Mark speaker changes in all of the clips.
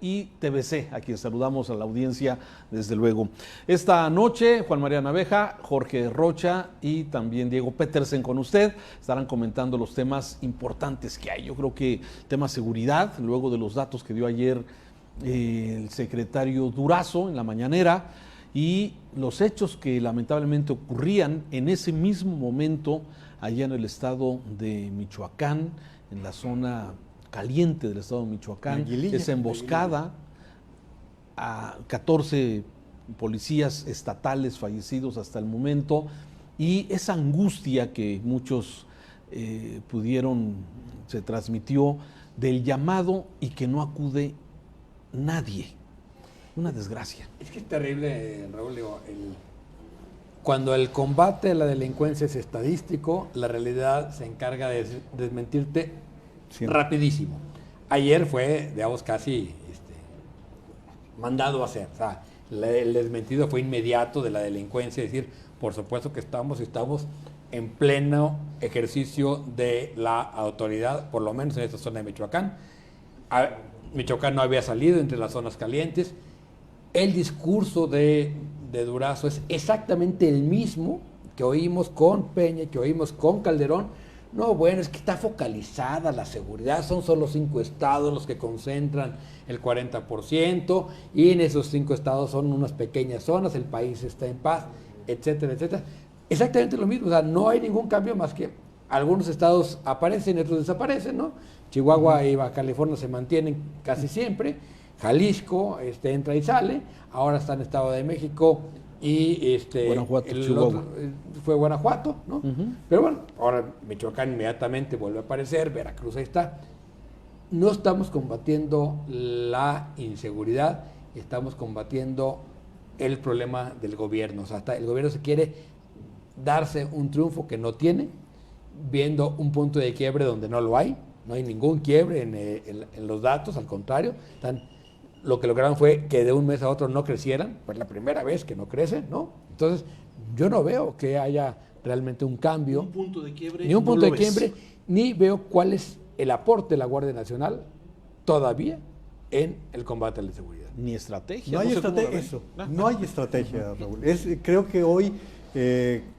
Speaker 1: y TVC, a quien saludamos a la audiencia desde luego. Esta noche, Juan María Naveja, Jorge Rocha y también Diego Petersen con usted estarán comentando los temas importantes que hay. Yo creo que tema seguridad, luego de los datos que dio ayer el secretario Durazo en la mañanera y los hechos que lamentablemente ocurrían en ese mismo momento allá en el estado de Michoacán, en la zona caliente del estado de Michoacán,
Speaker 2: Aguililla,
Speaker 1: esa emboscada a 14 policías estatales fallecidos hasta el momento y esa angustia que muchos se transmitió del llamado y que no acude nadie. Una desgracia.
Speaker 2: Es que es terrible, Raúl, cuando el combate a la delincuencia es estadístico, la realidad se encarga de desmentirte rapidísimo. Ayer fue, digamos, casi mandado a hacer. O sea, el desmentido fue inmediato de la delincuencia, es decir, por supuesto que estamos en pleno ejercicio de la autoridad, por lo menos en esta zona de Michoacán. Michoacán no había salido entre las zonas calientes. El discurso de Durazo es exactamente el mismo que oímos con Peña, que oímos con Calderón. No, bueno, es que está focalizada la seguridad, son solo 5 estados los que concentran el 40%, y en esos 5 estados son unas pequeñas zonas, el país está en paz, etcétera, etcétera. Exactamente lo mismo, o sea, no hay ningún cambio más que algunos estados aparecen y otros desaparecen, ¿no? Chihuahua y Baja California se mantienen casi siempre, Jalisco entra y sale, ahora está en Estado de México y
Speaker 1: Guanajuato,
Speaker 2: el otro fue Guanajuato, ¿no? Pero bueno, ahora Michoacán inmediatamente vuelve a aparecer, Veracruz ahí está. No estamos combatiendo la inseguridad, estamos combatiendo el problema del gobierno. O sea, el gobierno se quiere darse un triunfo que no tiene, viendo un punto de quiebre donde no lo hay. No hay ningún quiebre en los datos, al contrario, lo que lograron fue que de un mes a otro no crecieran, pues la primera vez que no crecen, ¿no? Entonces, yo no veo que haya realmente un cambio.
Speaker 1: Un punto de quiebre.
Speaker 2: Ni un punto de quiebre, ni veo cuál es el aporte de la Guardia Nacional todavía en el combate a la inseguridad.
Speaker 1: Ni estrategia.
Speaker 3: No hay estrategia, no hay estrategia, Raúl. Creo que hoy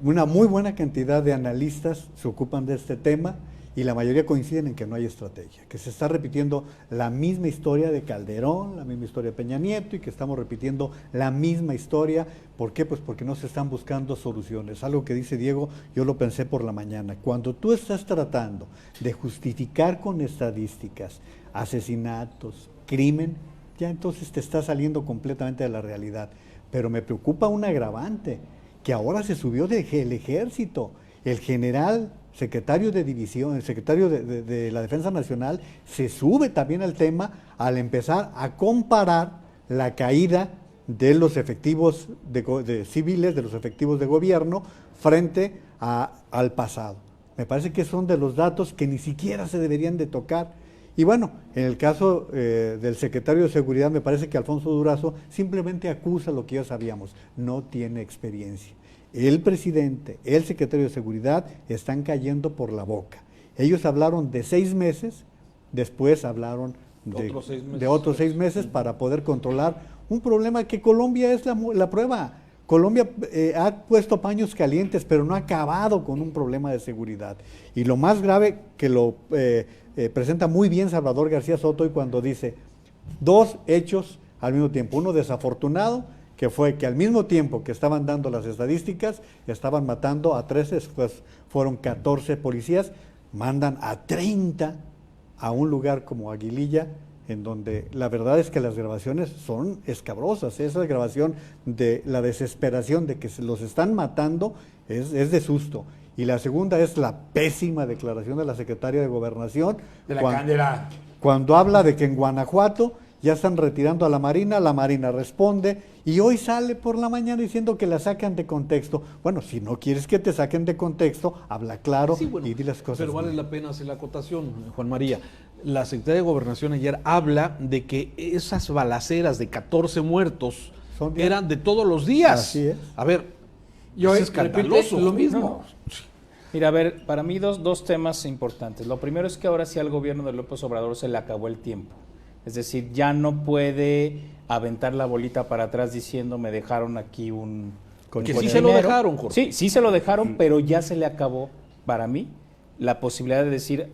Speaker 3: una muy buena cantidad de analistas se ocupan de este tema y la mayoría coinciden en que no hay estrategia, que se está repitiendo la misma historia de Calderón, la misma historia de Peña Nieto y que estamos repitiendo la misma historia. ¿Por qué? Pues porque no se están buscando soluciones. Algo que dice Diego, yo lo pensé por la mañana. Cuando tú estás tratando de justificar con estadísticas asesinatos, crimen, ya entonces te está saliendo completamente de la realidad. Pero me preocupa un agravante, que ahora se subió del ejército. El general secretario de división, el secretario de la Defensa Nacional, se sube también al tema al empezar a comparar la caída de los efectivos de civiles, de los efectivos de gobierno, frente al pasado. Me parece que son de los datos que ni siquiera se deberían de tocar. Y bueno, en el caso del secretario de Seguridad, me parece que Alfonso Durazo simplemente acusa lo que ya sabíamos, no tiene experiencia. El presidente, el secretario de Seguridad están cayendo por la boca. Ellos hablaron de 6 meses, después hablaron de otros 6 meses para poder controlar un problema que Colombia es la prueba. Colombia ha puesto paños calientes, pero no ha acabado con un problema de seguridad. Y lo más grave que lo presenta muy bien Salvador García Soto y cuando dice 2 hechos al mismo tiempo, uno desafortunado, que fue que al mismo tiempo que estaban dando las estadísticas, estaban matando a 13, después fueron 14 policías, mandan a 30 a un lugar como Aguililla, en donde la verdad es que las grabaciones son escabrosas. Esa grabación de la desesperación de que se los están matando es de susto. Y la segunda es la pésima declaración de la secretaria de Gobernación,
Speaker 2: de la Candela,
Speaker 3: cuando habla de que en Guanajuato ya están retirando a la Marina responde, y hoy sale por la mañana diciendo que la sacan de contexto. Bueno, si no quieres que te saquen de contexto, habla claro y di las cosas.
Speaker 1: Pero vale la pena hacer la acotación, Juan María. La Secretaría de Gobernación ayer habla de que esas balaceras de 14 muertos eran de todos los días.
Speaker 3: Así es.
Speaker 1: A ver,
Speaker 2: yo
Speaker 1: es escandaloso.
Speaker 2: Lo mismo.
Speaker 4: Mira, a ver, para mí dos temas importantes. Lo primero es que ahora sí al gobierno de López Obrador se le acabó el tiempo. Es decir, ya no puede aventar la bolita para atrás diciendo me dejaron aquí un...
Speaker 1: Que
Speaker 4: un
Speaker 1: sí se lo
Speaker 4: dinero.
Speaker 1: dejaron, Jorge.
Speaker 4: Sí, sí se lo dejaron, pero ya se le acabó, para mí, la posibilidad de decir,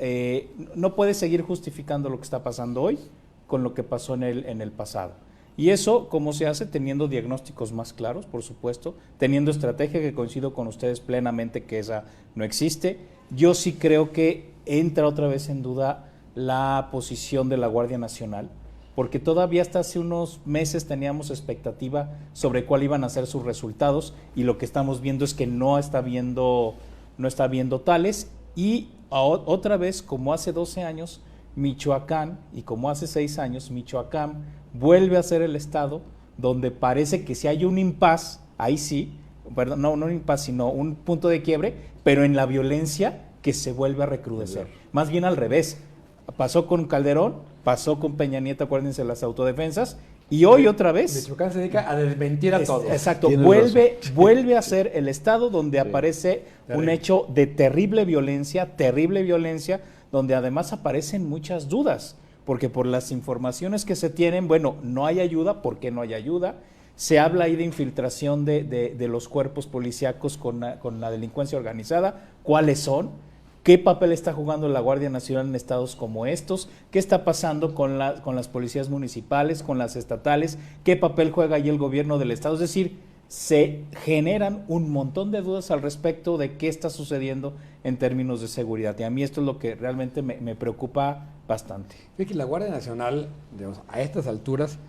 Speaker 4: no puede seguir justificando lo que está pasando hoy con lo que pasó en el pasado. Y eso, ¿cómo se hace? Teniendo diagnósticos más claros, por supuesto, teniendo estrategia, que coincido con ustedes plenamente que esa no existe. Yo sí creo que entra otra vez en duda la posición de la Guardia Nacional, porque todavía hasta hace unos meses teníamos expectativa sobre cuál iban a ser sus resultados, y lo que estamos viendo es que no está viendo tales, y otra vez, como hace 12 años, Michoacán, y como hace 6 años, Michoacán vuelve a ser el estado donde parece que si hay un impas, ahí sí, perdón, no un impas, sino un punto de quiebre, pero en la violencia que se vuelve a recrudecer. Más bien al revés. Pasó con Calderón, pasó con Peña Nieto, acuérdense, las autodefensas, y hoy otra vez.
Speaker 2: Michoacán se dedica a desmentir a todos.
Speaker 4: Exacto,
Speaker 1: Tienes
Speaker 4: vuelve a ser el estado donde aparece un hecho de terrible violencia, donde además aparecen muchas dudas, porque por las informaciones que se tienen, bueno, no hay ayuda. ¿Por qué no hay ayuda? Se habla ahí de infiltración de los cuerpos policíacos con la delincuencia organizada. ¿Cuáles son? ¿Qué papel está jugando la Guardia Nacional en estados como estos? ¿Qué está pasando con las policías municipales, con las estatales? ¿Qué papel juega ahí el gobierno del estado? Es decir, se generan un montón de dudas al respecto de qué está sucediendo en términos de seguridad. Y a mí esto es lo que realmente me preocupa bastante.
Speaker 2: Fíjate que la Guardia Nacional, digamos, a estas alturas,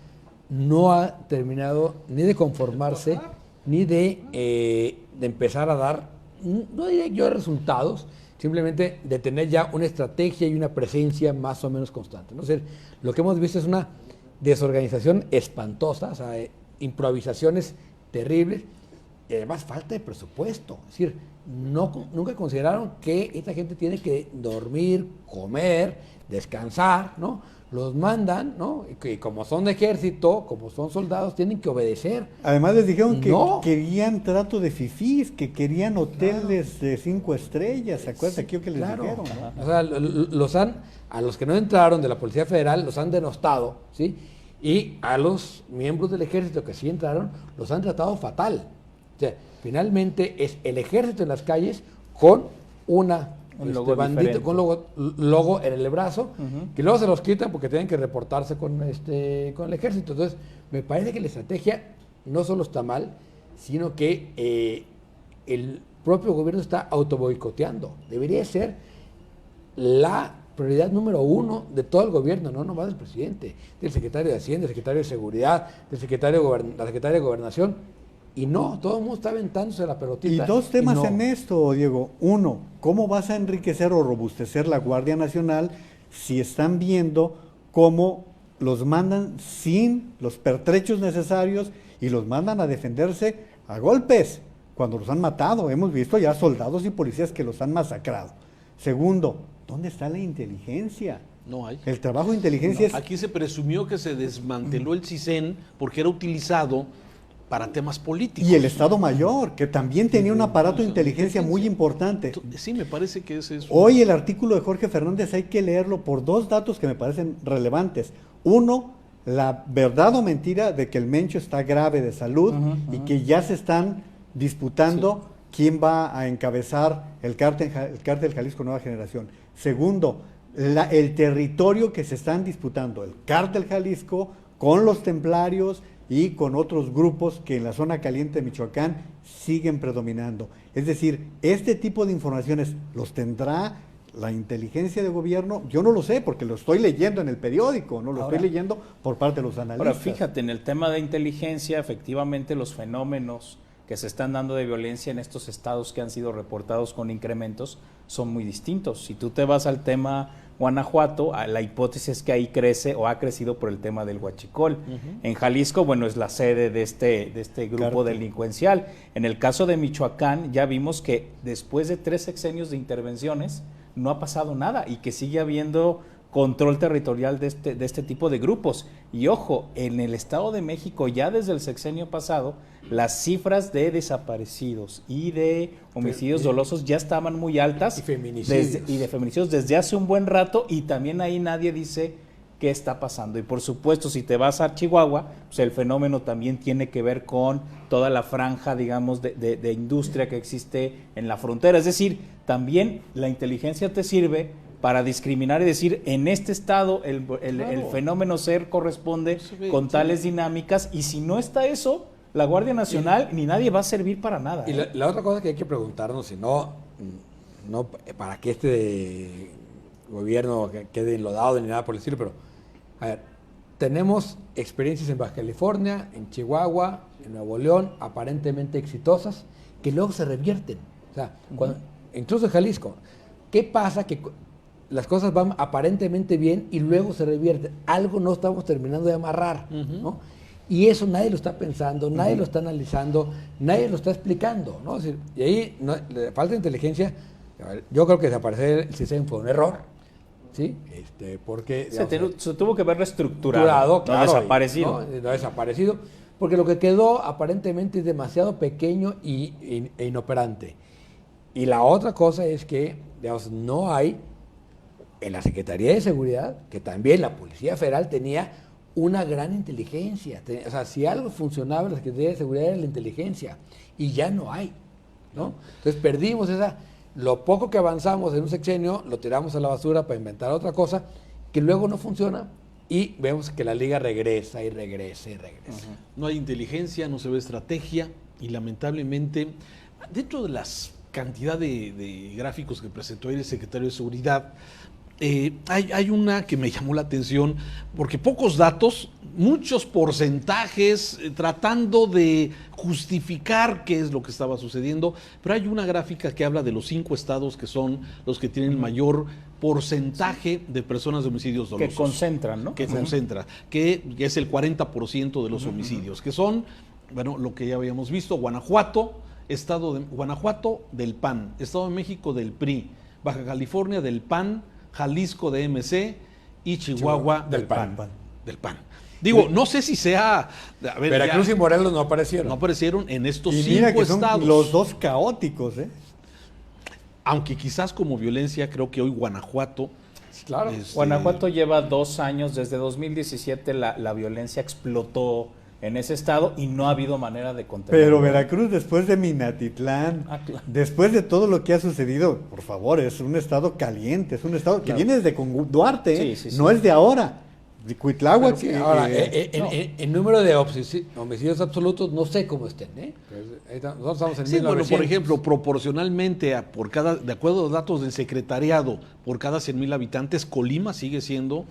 Speaker 2: no ha terminado ni de conformarse, ni de empezar a dar, no diré yo resultados, simplemente de tener ya una estrategia y una presencia más o menos constante, ¿no? O sea, lo que hemos visto es una desorganización espantosa, o sea, improvisaciones terribles, y además falta de presupuesto. Es decir, nunca consideraron que esta gente tiene que dormir, comer, descansar, ¿no? Los mandan, ¿no? Y como son de ejército, como son soldados, tienen que obedecer.
Speaker 3: Además les dijeron que
Speaker 2: No.
Speaker 3: querían trato de fifís, que querían hoteles de 5 estrellas, ¿se acuerdan aquello que les
Speaker 2: Claro.
Speaker 3: dijeron?
Speaker 2: O sea, a los que no entraron de la Policía Federal los han denostado, ¿sí? Y a los miembros del ejército que sí entraron, los han tratado fatal. O sea, finalmente es el ejército en las calles con un
Speaker 4: logo
Speaker 2: bandito,
Speaker 4: diferente.
Speaker 2: con logo en el brazo, que luego se los quitan porque tienen que reportarse con el ejército. Entonces, me parece que la estrategia no solo está mal, sino que el propio gobierno está autoboicoteando. Debería ser la prioridad número 1 de todo el gobierno, no nomás del presidente, del secretario de Hacienda, del secretario de Seguridad, del la secretaria de Gobernación. Y no, todo el mundo está aventándose la pelotita.
Speaker 3: Y dos temas
Speaker 2: no.
Speaker 3: en esto, Diego. Uno, ¿cómo vas a enriquecer o robustecer la Guardia Nacional si están viendo cómo los mandan sin los pertrechos necesarios y los mandan a defenderse a golpes cuando los han matado? Hemos visto ya soldados y policías que los han masacrado. Segundo, ¿dónde está la inteligencia?
Speaker 1: No hay.
Speaker 3: El trabajo de inteligencia es...
Speaker 1: Aquí se presumió que se desmanteló el CISEN porque era utilizado para temas políticos.
Speaker 3: Y el Estado Mayor, que también tenía un aparato de inteligencia muy importante.
Speaker 1: Sí, me parece que ese es...
Speaker 3: Hoy el artículo de Jorge Fernández hay que leerlo por dos datos que me parecen relevantes. Uno, la verdad o mentira de que el Mencho está grave de salud y que ya se están disputando quién va a encabezar el cártel Jalisco Nueva Generación. Segundo, el territorio que se están disputando, el cártel Jalisco con los templarios y con otros grupos que en la zona caliente de Michoacán siguen predominando. Es decir, este tipo de informaciones los tendrá la inteligencia de gobierno. Yo no lo sé porque lo estoy leyendo en el periódico, no lo estoy leyendo por parte de los analistas.
Speaker 4: Ahora, fíjate, en el tema de inteligencia, efectivamente los fenómenos que se están dando de violencia en estos estados que han sido reportados con incrementos son muy distintos. Si tú te vas al tema Guanajuato, la hipótesis es que ahí crece o ha crecido por el tema del huachicol. En Jalisco, bueno, es la sede de este grupo delincuencial. En el caso de Michoacán, ya vimos que después de 3 sexenios de intervenciones no ha pasado nada y que sigue habiendo control territorial de este tipo de grupos. Y ojo, en el Estado de México ya desde el sexenio pasado, las cifras de desaparecidos y de homicidios dolosos ya estaban muy altas.
Speaker 2: Y feminicidios.
Speaker 4: Y de feminicidios desde hace un buen rato, y también ahí nadie dice qué está pasando. Y por supuesto, si te vas a Chihuahua, pues el fenómeno también tiene que ver con toda la franja, digamos, de industria que existe en la frontera. Es decir, también la inteligencia te sirve para discriminar y decir, en este estado el fenómeno ser corresponde con tales dinámicas, y si no está eso, la Guardia Nacional ni nadie va a servir para nada.
Speaker 2: Y la otra cosa que hay que preguntarnos, si no para que este gobierno quede enlodado ni nada por el estilo, pero a ver, tenemos experiencias en Baja California, en Chihuahua, en Nuevo León, aparentemente exitosas, que luego se revierten. O sea, incluso en Jalisco, ¿qué pasa? Que las cosas van aparentemente bien y luego se revierten. Algo no estamos terminando de amarrar, ¿no? Y eso nadie lo está pensando, nadie lo está analizando, nadie lo está explicando, ¿no? Es decir, y ahí falta de inteligencia. Yo creo que desaparecer el CISEN fue un error, ¿sí? Porque
Speaker 4: se tuvo que ver reestructurado,
Speaker 2: claro,
Speaker 4: desaparecido.
Speaker 2: No desaparecido, porque lo que quedó aparentemente es demasiado pequeño e inoperante. Y la otra cosa es que, digamos, no hay en la Secretaría de Seguridad, que también la Policía Federal tenía una gran inteligencia. O sea, si algo funcionaba en la Secretaría de Seguridad era la inteligencia, y ya no hay, ¿no? Entonces perdimos lo poco que avanzamos en un sexenio, lo tiramos a la basura para inventar otra cosa, que luego no funciona, y vemos que la liga regresa y regresa y regresa.
Speaker 1: No hay inteligencia, no se ve estrategia, y lamentablemente, dentro de las cantidad de gráficos que presentó el secretario de Seguridad, hay una que me llamó la atención, porque pocos datos, muchos porcentajes, tratando de justificar qué es lo que estaba sucediendo, pero hay una gráfica que habla de los 5 estados que son los que tienen mayor porcentaje de personas de homicidios dolosos.
Speaker 4: Que concentran, ¿no?
Speaker 1: Que concentra, que es el 40% de los homicidios, que son, bueno, lo que ya habíamos visto: Guanajuato, Guanajuato del PAN, Estado de México del PRI, Baja California del PAN, Jalisco de MC y Chihuahua del PAN. Digo, no sé si sea... A ver,
Speaker 2: Veracruz y Morelos no aparecieron.
Speaker 1: No aparecieron en estos
Speaker 3: y
Speaker 1: 5
Speaker 3: mira que son
Speaker 1: estados.
Speaker 3: los dos caóticos, ¿eh?
Speaker 1: Aunque quizás como violencia, creo que hoy Guanajuato...
Speaker 2: Claro.
Speaker 4: Guanajuato lleva 2 años, desde 2017 la violencia explotó en ese estado y no ha habido manera de contenerlo.
Speaker 3: Pero Veracruz, después de Minatitlán,
Speaker 4: claro,
Speaker 3: después de todo lo que ha sucedido, por favor, es un estado caliente, es un estado que viene desde Duarte,
Speaker 4: sí,
Speaker 3: no es de ahora. De Cuitláhuac.
Speaker 2: Ahora, en número de homicidios absolutos, no sé cómo estén, ¿eh? Nosotros estamos en 1900.
Speaker 1: Bueno, por ejemplo, proporcionalmente de acuerdo a los datos del secretariado, por cada 100,000 habitantes, Colima sigue siendo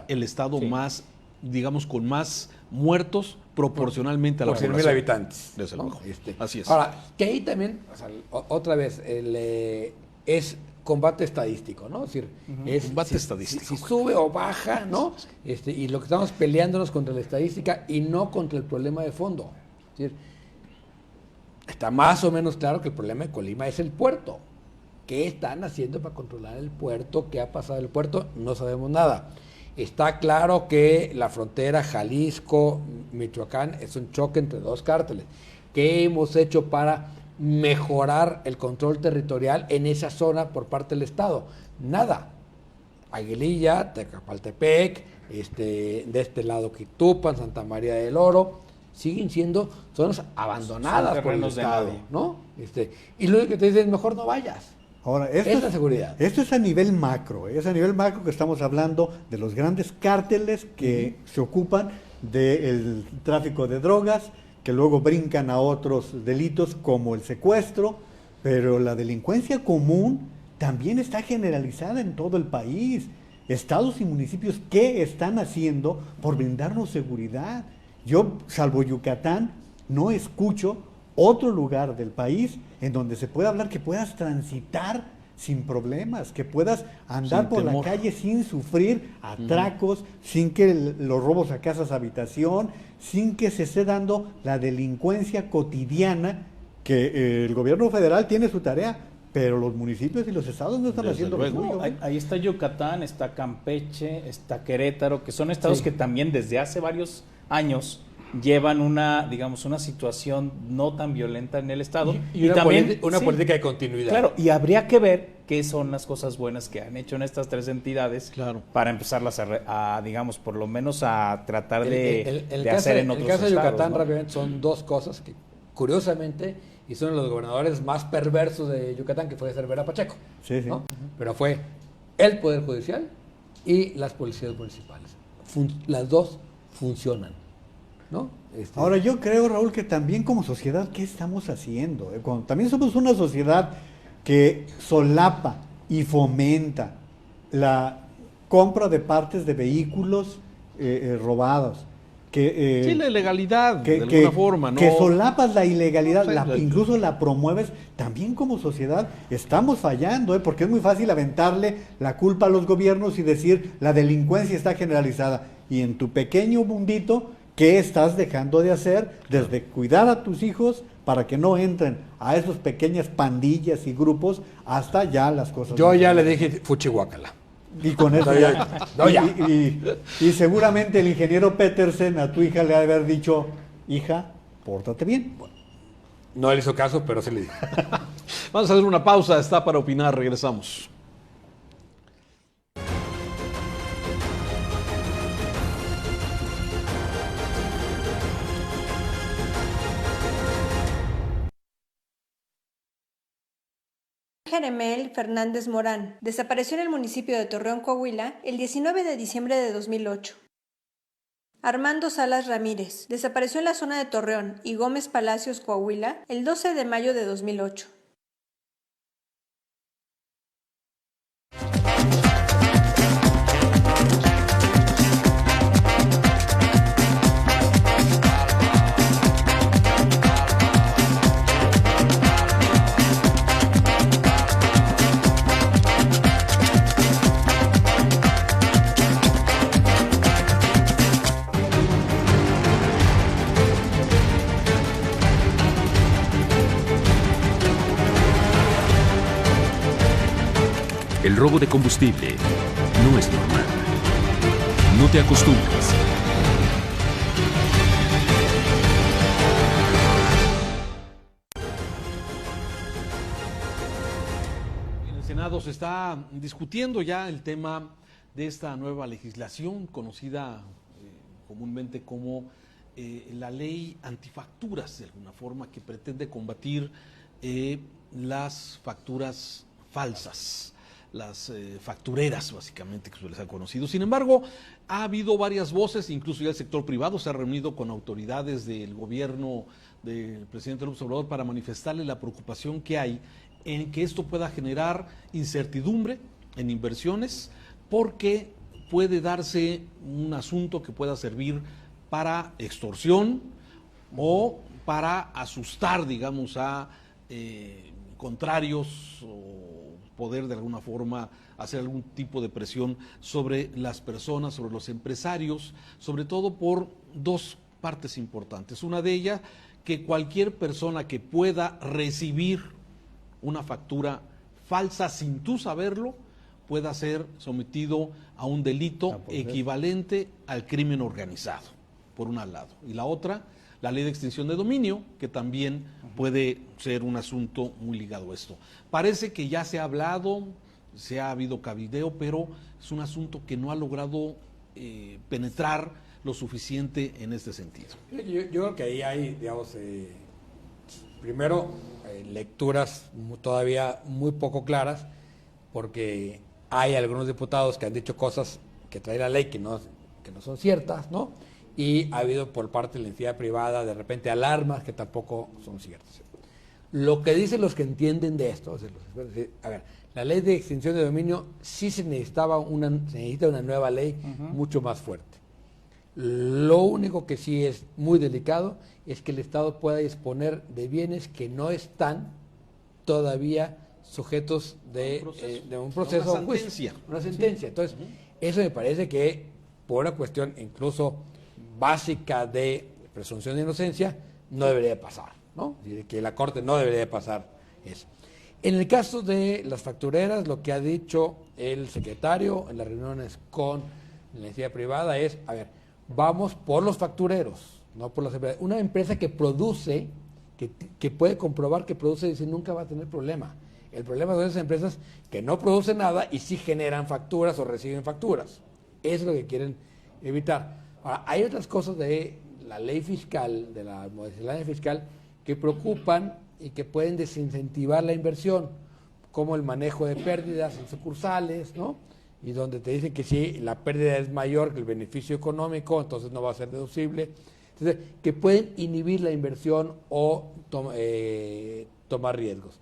Speaker 1: el estado más, digamos, con más muertos proporcionalmente a la población.
Speaker 2: Por 100,000 habitantes.
Speaker 1: Desde luego. Así es.
Speaker 2: Ahora, que ahí también, otra vez, es combate estadístico, ¿no? Es decir,
Speaker 1: combate estadístico.
Speaker 2: Si sube o baja, ¿no? Y lo que estamos peleándonos contra la estadística y no contra el problema de fondo. Es decir, está más o menos claro que el problema de Colima es el puerto. ¿Qué están haciendo para controlar el puerto? ¿Qué ha pasado en el puerto? No sabemos nada. Está claro que la frontera Jalisco-Michoacán es un choque entre 2 cárteles. ¿Qué hemos hecho para mejorar el control territorial en esa zona por parte del Estado? Nada. Aguililla, Tecapaltepec, de este lado Quitupan, Santa María del Oro, siguen siendo zonas abandonadas por el Estado, ¿no? Y lo que te dicen, mejor no vayas.
Speaker 3: Ahora,
Speaker 2: es la seguridad.
Speaker 3: Esto es a nivel macro, es a nivel macro que estamos hablando de los grandes cárteles que se ocupan del tráfico de drogas, que luego brincan a otros delitos como el secuestro, pero la delincuencia común también está generalizada en todo el país. Estados y municipios, ¿qué están haciendo por brindarnos seguridad? Yo, salvo Yucatán, no escucho otro lugar del país en donde se pueda hablar que puedas transitar sin problemas, que puedas andar por la calle sin sufrir atracos, sin que los robos a casas habitación, sin que se esté dando la delincuencia cotidiana, que el gobierno federal tiene su tarea, pero los municipios y los estados no están haciendo lo suyo.
Speaker 4: Ahí está Yucatán, está Campeche, está Querétaro, que son estados que también desde hace varios años llevan una, digamos, una situación no tan violenta en el Estado.
Speaker 2: Y una política de continuidad.
Speaker 4: Claro, y habría que ver qué son las cosas buenas que han hecho en estas tres entidades para empezarlas a digamos, por lo menos a tratar de hacer en otros estados.
Speaker 2: En el caso de Yucatán,
Speaker 4: ¿no?
Speaker 2: rápidamente, son dos cosas que, curiosamente, y son los gobernadores más perversos de Yucatán, que fue Cervera Pacheco.
Speaker 3: Sí, sí.
Speaker 2: ¿no? Pero fue el Poder Judicial y las policías municipales. Las dos funcionan, ¿no?
Speaker 3: Ahora, yo creo, Raúl, que también como sociedad, ¿qué estamos haciendo? Cuando también somos una sociedad que solapa y fomenta la compra de partes de vehículos robados.
Speaker 1: Sí, la ilegalidad, de alguna forma, ¿no?
Speaker 3: Que solapas la ilegalidad,
Speaker 1: No,
Speaker 3: incluso la promueves. También como sociedad estamos fallando, porque es muy fácil aventarle la culpa a los gobiernos y decir la delincuencia está generalizada. Y en tu pequeño mundito, ¿qué estás dejando de hacer? Desde cuidar a tus hijos para que no entren a esas pequeñas pandillas y grupos, hasta ya las cosas.
Speaker 2: Yo ya le dije fuchihuacala.
Speaker 3: Y con eso
Speaker 2: No,
Speaker 3: ya.
Speaker 2: no, ya.
Speaker 3: Y seguramente el ingeniero Petersen a tu hija le ha de haber dicho, hija, pórtate bien.
Speaker 2: No le hizo caso, pero sí le dije.
Speaker 1: Vamos a hacer una pausa, está para opinar, regresamos.
Speaker 5: Jeremel Fernández Morán desapareció en el municipio de Torreón, Coahuila, el 19 de diciembre de 2008. Armando Salas Ramírez desapareció en la zona de Torreón y Gómez Palacios, Coahuila, el 12 de mayo de 2008.
Speaker 6: El robo de combustible no es normal. No te acostumbres.
Speaker 1: En el Senado se está discutiendo ya el tema de esta nueva legislación conocida comúnmente como la ley antifacturas, de alguna forma, que pretende combatir las facturas falsas, las factureras, básicamente, que se les ha conocido. Sin embargo, ha habido varias voces, incluso ya el sector privado se ha reunido con autoridades del gobierno del presidente López Obrador para manifestarle la preocupación que hay en que esto pueda generar incertidumbre en inversiones, porque puede darse un asunto que pueda servir para extorsión o para asustar, digamos, a contrarios o poder de alguna forma hacer algún tipo de presión sobre las personas, sobre los empresarios, sobre todo por dos partes importantes. Una de ellas, que cualquier persona que pueda recibir una factura falsa sin tú saberlo, pueda ser sometido a un delito equivalente al crimen organizado, por un lado. Y la otra, la ley de extinción de dominio, que también puede ser un asunto muy ligado a esto. Parece que ya se ha hablado, se ha habido cabildeo, pero es un asunto que no ha logrado penetrar lo suficiente en este sentido.
Speaker 2: Yo creo que ahí hay, digamos, primero, lecturas todavía muy poco claras, porque hay algunos diputados que han dicho cosas que trae la ley que no son ciertas, ¿no? Y ha habido por parte de la entidad privada de repente alarmas que tampoco son ciertas. Lo que dicen los que entienden de esto, a ver, la ley de extinción de dominio sí se necesita una nueva ley mucho más fuerte. Lo único que sí es muy delicado es que el Estado pueda disponer de bienes que no están todavía sujetos de un proceso,
Speaker 1: una sentencia.
Speaker 2: Una sentencia. Entonces, eso me parece que por una cuestión incluso básica de presunción de inocencia no debería de pasar, ¿no? Y que la Corte no debería de pasar eso. En el caso de las factureras, lo que ha dicho el secretario en las reuniones con la entidad privada es, a ver, vamos por los factureros, no por las empresas. Una empresa que produce, que puede comprobar que produce, dice, nunca va a tener problema. El problema son esas empresas que no producen nada y sí generan facturas o reciben facturas. Eso es lo que quieren evitar. Ahora, hay otras cosas de la ley fiscal, de la modalidad fiscal, que preocupan y que pueden desincentivar la inversión, como el manejo de pérdidas en sucursales, ¿no? Y donde te dicen que si la pérdida es mayor que el beneficio económico, entonces no va a ser deducible. Entonces, que pueden inhibir la inversión o tomar riesgos.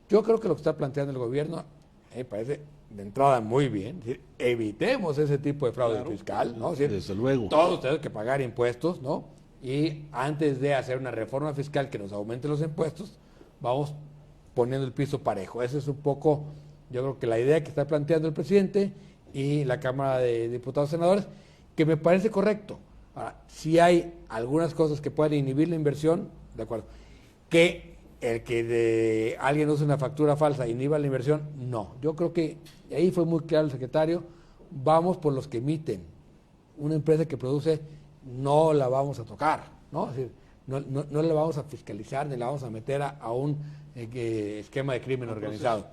Speaker 2: Yo creo que lo que está planteando el gobierno me parece de entrada muy bien. Es decir, evitemos ese tipo de fraude fiscal, ¿no? Es decir,
Speaker 1: desde luego.
Speaker 2: Todos tenemos que pagar impuestos, ¿no? Y antes de hacer una reforma fiscal que nos aumente los impuestos, vamos poniendo el piso parejo. Esa es un poco, yo creo que la idea que está planteando el presidente y la Cámara de Diputados y Senadores, que me parece correcto. Ahora, si hay algunas cosas que pueden inhibir la inversión, de acuerdo. Que el que alguien use una factura falsa inhiba la inversión, no. Yo creo que ahí fue muy claro el secretario, vamos por los que emiten. Una empresa que produce no la vamos a tocar, ¿no? Es decir, no la vamos a fiscalizar ni la vamos a meter a un esquema de crimen organizado.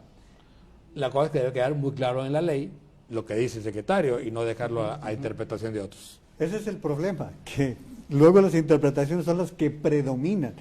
Speaker 2: La cosa es que debe quedar muy claro en la ley lo que dice el secretario y no dejarlo a interpretación de otros.
Speaker 3: Ese es el problema, que luego las interpretaciones son las que predominan.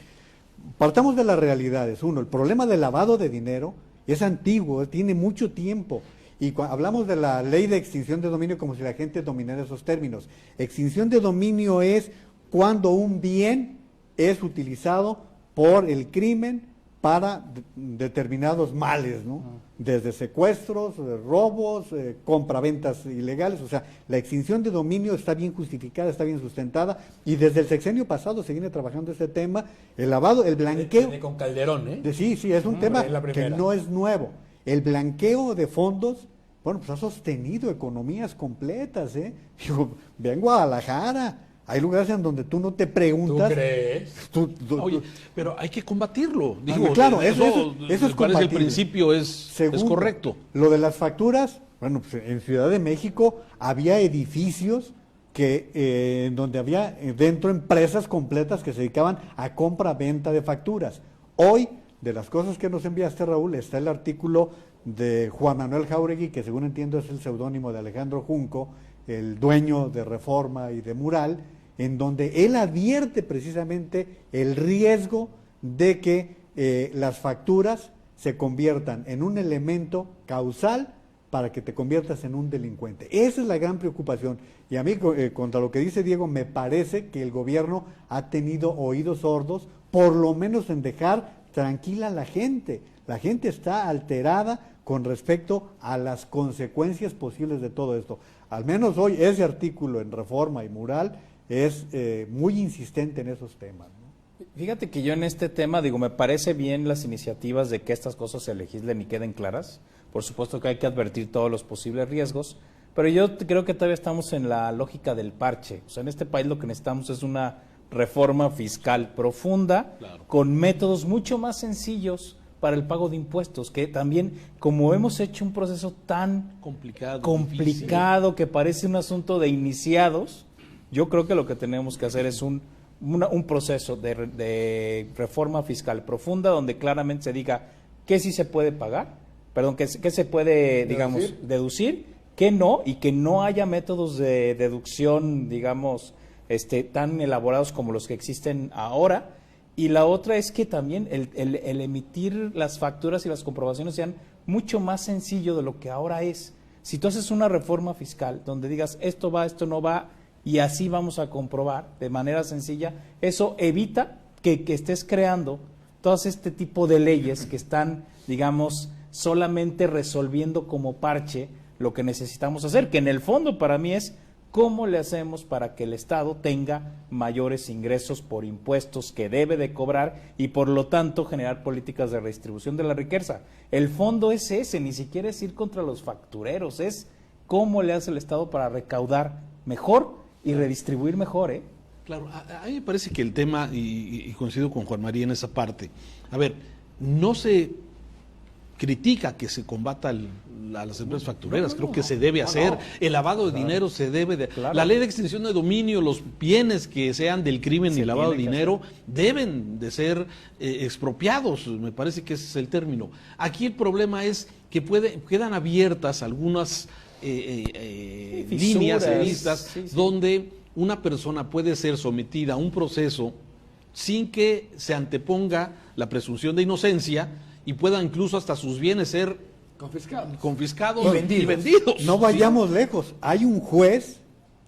Speaker 3: Partamos de las realidades. Uno, el problema del lavado de dinero es antiguo, tiene mucho tiempo. Y hablamos de la ley de extinción de dominio como si la gente dominara esos términos. Extinción de dominio es cuando un bien es utilizado por el crimen para determinados males, ¿no? Desde secuestros, robos, compraventas ilegales. O sea, la extinción de dominio está bien justificada, está bien sustentada, y desde el sexenio pasado se viene trabajando este tema. El lavado, el blanqueo.
Speaker 2: Con Calderón, ¿eh?
Speaker 3: Sí, es un tema que no es nuevo. El blanqueo de fondos, bueno, pues ha sostenido economías completas, ¿eh? Digo, ve en Guadalajara. Hay lugares en donde tú no te preguntas.
Speaker 2: ¿Tú crees?
Speaker 1: Oye, pero hay que combatirlo.
Speaker 3: Digo, claro, eso es
Speaker 1: parece el principio es correcto.
Speaker 3: Lo de las facturas, bueno, pues en Ciudad de México había edificios que en donde había dentro empresas completas que se dedicaban a compra-venta de facturas. Hoy, de las cosas que nos enviaste, Raúl, está el artículo de Juan Manuel Jáuregui, que según entiendo es el seudónimo de Alejandro Junco, el dueño de Reforma y de Mural, en donde él advierte precisamente el riesgo de que las facturas se conviertan en un elemento causal para que te conviertas en un delincuente. Esa es la gran preocupación. Y a mí, contra lo que dice Diego, me parece que el gobierno ha tenido oídos sordos, por lo menos en dejar tranquila a la gente. La gente está alterada con respecto a las consecuencias posibles de todo esto. Al menos hoy ese artículo en Reforma y Mural es muy insistente en esos temas, ¿no?
Speaker 4: Fíjate que yo en este tema, me parece bien las iniciativas de que estas cosas se legislen y queden claras. Por supuesto que hay que advertir todos los posibles riesgos, pero yo creo que todavía estamos en la lógica del parche. O sea, en este país lo que necesitamos es una reforma fiscal profunda, claro, con métodos mucho más sencillos para el pago de impuestos, que también, como hemos hecho un proceso tan complicado que parece un asunto de iniciados, yo creo que lo que tenemos que hacer es un proceso de reforma fiscal profunda donde claramente se diga qué sí se puede pagar, qué se puede, deducir, qué no, y que no haya métodos de deducción, tan elaborados como los que existen ahora. Y la otra es que también el emitir las facturas y las comprobaciones sean mucho más sencillo de lo que ahora es. Si tú haces una reforma fiscal donde digas esto va, esto no va, y así vamos a comprobar de manera sencilla, eso evita que estés creando todo este tipo de leyes que están, solamente resolviendo como parche lo que necesitamos hacer, que en el fondo para mí es cómo le hacemos para que el Estado tenga mayores ingresos por impuestos que debe de cobrar y por lo tanto generar políticas de redistribución de la riqueza. El fondo es ese, ni siquiera es ir contra los factureros, es cómo le hace el Estado para recaudar mejor y redistribuir mejor, ¿eh?
Speaker 1: Claro, a mí me parece que el tema, y coincido con Juan María en esa parte, a ver, no se critica que se combata a las empresas factureras, creo que se debe hacer, el lavado de dinero se debe de...
Speaker 4: Claro.
Speaker 1: La ley de extinción de dominio, los bienes que sean del crimen y lavado de dinero deben de ser expropiados, me parece que ese es el término. Aquí el problema es que quedan abiertas algunas líneas, listas, donde una persona puede ser sometida a un proceso sin que se anteponga la presunción de inocencia y pueda incluso hasta sus bienes ser confiscados y vendidos.
Speaker 3: No vayamos lejos. Hay un juez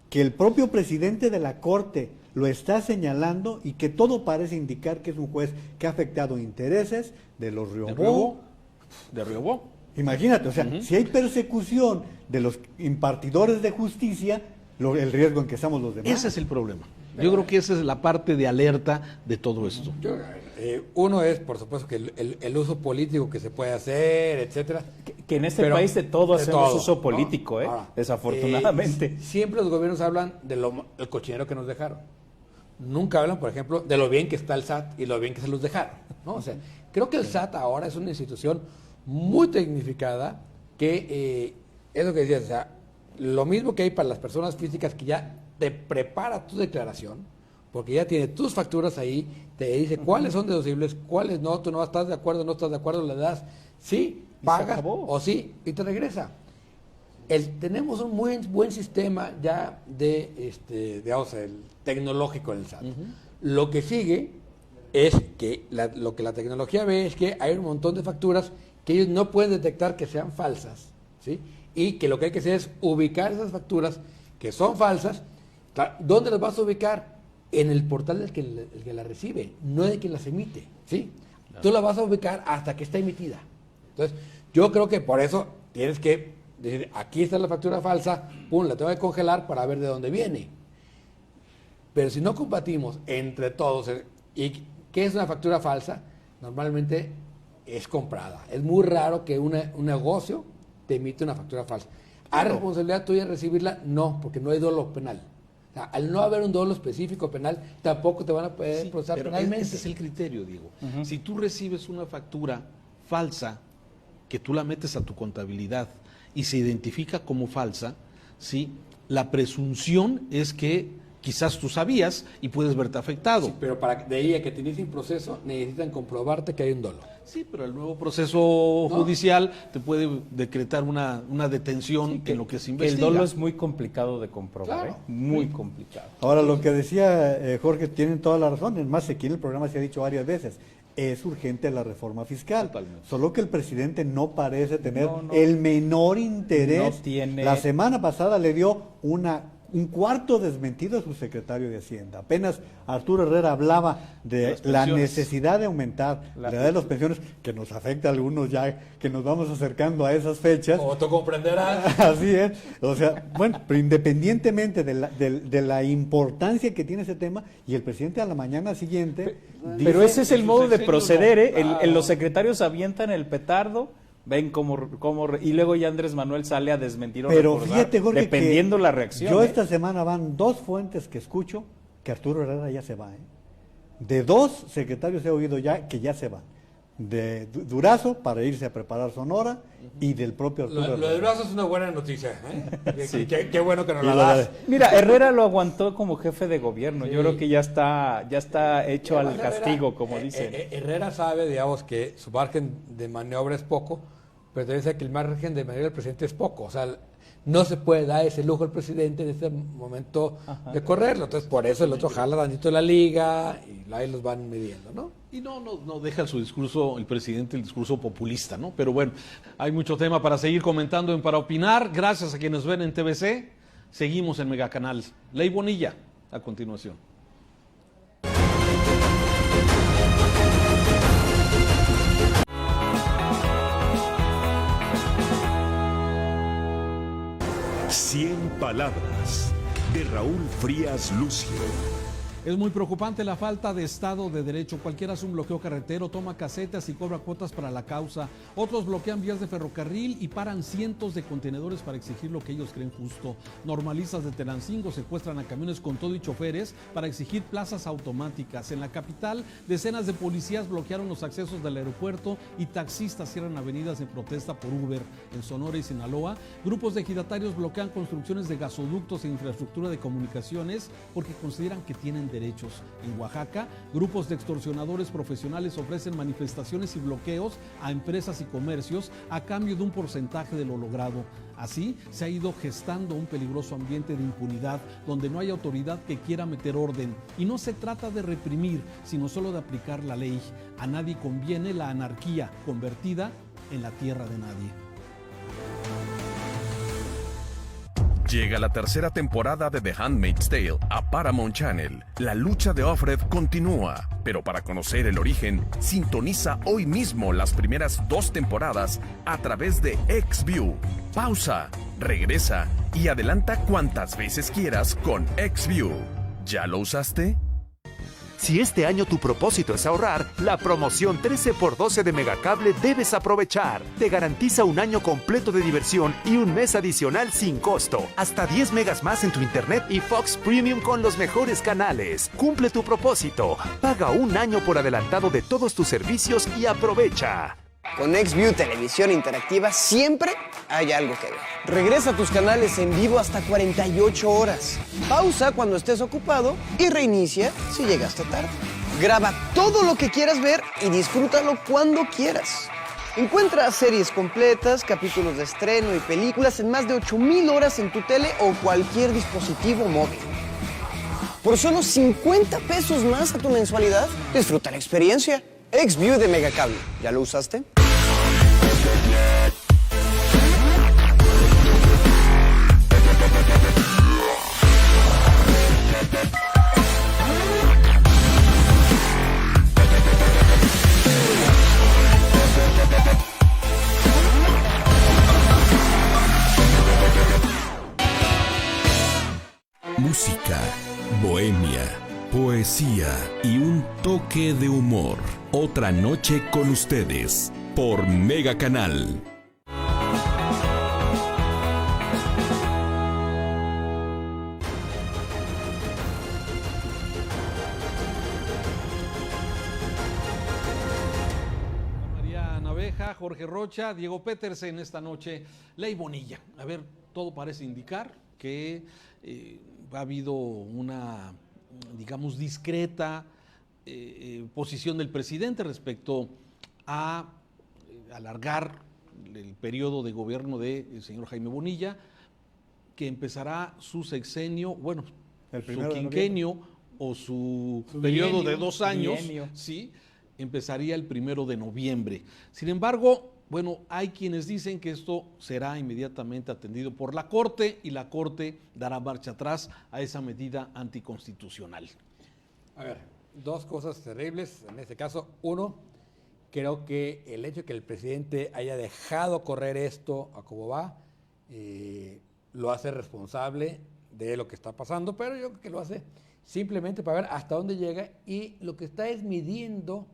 Speaker 3: que el propio presidente de la Corte lo está señalando y que todo parece indicar que es un juez que ha afectado intereses de los Riobó.
Speaker 1: De Riobó.
Speaker 3: Imagínate, o sea, si hay persecución de los impartidores de justicia, el riesgo en que estamos los demás.
Speaker 1: Ese es el problema. Yo creo que esa es la parte de alerta de todo esto.
Speaker 2: Uno es, por supuesto, que el uso político que se puede hacer, etcétera.
Speaker 4: Que en este país de todo hacemos uso político, ¿no? Desafortunadamente.
Speaker 2: Siempre los gobiernos hablan del cochinero que nos dejaron. Nunca hablan, por ejemplo, de lo bien que está el SAT y lo bien que se los dejaron, ¿no? O sea, creo que el SAT ahora es una institución muy tecnificada que es lo que decías, o sea, lo mismo que hay para las personas físicas que ya te prepara tu declaración, porque ya tiene tus facturas ahí, te dice cuáles son deducibles, cuáles no, tú no estás de acuerdo, no estás de acuerdo, le das sí, pagas o sí, y te regresa. Tenemos un muy buen sistema ya digamos, el tecnológico en el SAT. Lo que sigue es que lo que la tecnología ve es que hay un montón de facturas que ellos no pueden detectar que sean falsas, ¿sí? Y que lo que hay que hacer es ubicar esas facturas que son falsas. ¿Dónde las vas a ubicar? En el portal del que la recibe, no de quien las emite, ¿sí? Claro. Tú la vas a ubicar hasta que está emitida. Entonces, yo creo que por eso tienes que decir, aquí está la factura falsa, pum, la tengo que congelar para ver de dónde viene. Pero si no combatimos entre todos, ¿y qué es una factura falsa? Normalmente es comprada. Es muy raro que un negocio te emite una factura falsa. ¿Hay responsabilidad tuya recibirla? No, porque no hay dolo penal. O sea, al no haber un dolo específico penal, tampoco te van a poder procesar
Speaker 1: pero
Speaker 2: penalmente.
Speaker 1: Ese es el criterio, Diego. Si tú recibes una factura falsa, que tú la metes a tu contabilidad y se identifica como falsa, ¿sí? La presunción es que quizás tú sabías y puedes verte afectado.
Speaker 2: Sí, pero de ahí a que te inicien proceso, necesitan comprobarte que hay un dolo.
Speaker 1: Sí, pero el nuevo proceso judicial te puede decretar una detención en lo que se investiga.
Speaker 4: El dolo es muy complicado de comprobar, claro. Muy complicado.
Speaker 3: Ahora, lo que decía Jorge, tienen toda la razón. Es más, aquí en el programa se ha dicho varias veces, es urgente la reforma fiscal.
Speaker 1: Totalmente.
Speaker 3: Solo que el presidente no parece tener el menor interés.
Speaker 4: No tiene...
Speaker 3: La semana pasada le dio un cuarto desmentido a su secretario de Hacienda. Apenas Arturo Herrera hablaba de la necesidad de aumentar la edad de las pensiones, que nos afecta a algunos ya que nos vamos acercando a esas fechas.
Speaker 2: Como tú comprenderás.
Speaker 3: Así es. O sea, bueno, pero independientemente de la importancia que tiene ese tema, y el presidente a la mañana siguiente...
Speaker 4: Pero ese es el modo de proceder, ¿eh? Los secretarios avientan el petardo, ven y luego ya Andrés Manuel sale a desmentir o
Speaker 3: pero
Speaker 4: recordar,
Speaker 3: fíjate, Jorge,
Speaker 4: dependiendo la reacción.
Speaker 3: Yo esta semana van 2 fuentes que escucho que Arturo Herrera ya se va. De 2 secretarios he oído ya que ya se van. De Durazo para irse a preparar Sonora y del propio Arturo Herrera.
Speaker 2: Lo de Durazo es una buena noticia.
Speaker 3: Sí.
Speaker 2: Qué bueno que nos la das.
Speaker 4: Mira, Herrera lo aguantó como jefe de gobierno. Sí. Yo creo que ya está hecho al castigo, como dicen.
Speaker 2: Herrera sabe, digamos, que su margen de maniobra es poco, pero te dice que el margen de maniobra del presidente es poco. O sea, no se puede dar ese lujo al presidente en este momento de correrlo. Entonces, por eso el otro jala tantito de la liga y ahí los van midiendo, ¿no?
Speaker 1: Y no deja su discurso, el presidente, el discurso populista, ¿no? Pero bueno, hay mucho tema para seguir comentando en Para Opinar. Gracias a quienes ven en TVC. Seguimos en Megacanal. Ley Bonilla, a continuación.
Speaker 6: Cien palabras de Raúl Frías Lucio.
Speaker 1: Es muy preocupante la falta de Estado de Derecho. Cualquiera hace un bloqueo carretero, toma casetas y cobra cuotas para la causa. Otros bloquean vías de ferrocarril y paran cientos de contenedores para exigir lo que ellos creen justo. Normalistas de Tenancingo secuestran a camiones con todo y choferes para exigir plazas automáticas. En la capital, decenas de policías bloquearon los accesos del aeropuerto y taxistas cierran avenidas en protesta por Uber. En Sonora y Sinaloa, grupos de ejidatarios bloquean construcciones de gasoductos e infraestructura de comunicaciones porque consideran que tienen derechos. En Oaxaca, grupos de extorsionadores profesionales ofrecen manifestaciones y bloqueos a empresas y comercios a cambio de un porcentaje de lo logrado. Así se ha ido gestando un peligroso ambiente de impunidad donde no hay autoridad que quiera meter orden. Y no se trata de reprimir, sino solo de aplicar la ley. A nadie conviene la anarquía convertida en la tierra de nadie.
Speaker 7: Llega la tercera temporada de The Handmaid's Tale a Paramount Channel. La lucha de Offred continúa, pero para conocer el origen, sintoniza hoy mismo las primeras 2 temporadas a través de XView. Pausa, regresa y adelanta cuantas veces quieras con XView. ¿Ya lo usaste?
Speaker 8: Si este año tu propósito es ahorrar, la promoción 13x12 de Megacable debes aprovechar. Te garantiza un año completo de diversión y un mes adicional sin costo. Hasta 10 megas más en tu internet y Fox Premium con los mejores canales. Cumple tu propósito. Paga un año por adelantado de todos tus servicios y aprovecha.
Speaker 9: Con XView Televisión Interactiva siempre hay algo que ver. Regresa a tus canales en vivo hasta 48 horas. Pausa cuando estés ocupado y reinicia si llegaste tarde. Graba todo lo que quieras ver y disfrútalo cuando quieras. Encuentra series completas, capítulos de estreno y películas en más de 8,000 horas en tu tele o cualquier dispositivo móvil. Por solo 50 pesos más a tu mensualidad, disfruta la experiencia. XView de Megacable. ¿Ya lo usaste?
Speaker 6: Música, bohemia, poesía y un toque de humor. Otra noche con ustedes por Mega Canal.
Speaker 1: María Naveja, Jorge Rocha, Diego Petersen esta noche. Ley Bonilla. A ver, todo parece indicar que ha habido una, digamos, discreta posición del presidente respecto a alargar el periodo de gobierno del señor Jaime Bonilla, que empezará su sexenio, bueno, su quinquenio o su periodo de 2 años, sí, empezaría el 1 de noviembre. Sin embargo, bueno, hay quienes dicen que esto será inmediatamente atendido por la Corte y la Corte dará marcha atrás a esa medida anticonstitucional.
Speaker 2: A ver, 2 cosas terribles en este caso. Uno, creo que el hecho de que el presidente haya dejado correr esto a como va, lo hace responsable de lo que está pasando, pero yo creo que lo hace simplemente para ver hasta dónde llega y lo que está es midiendo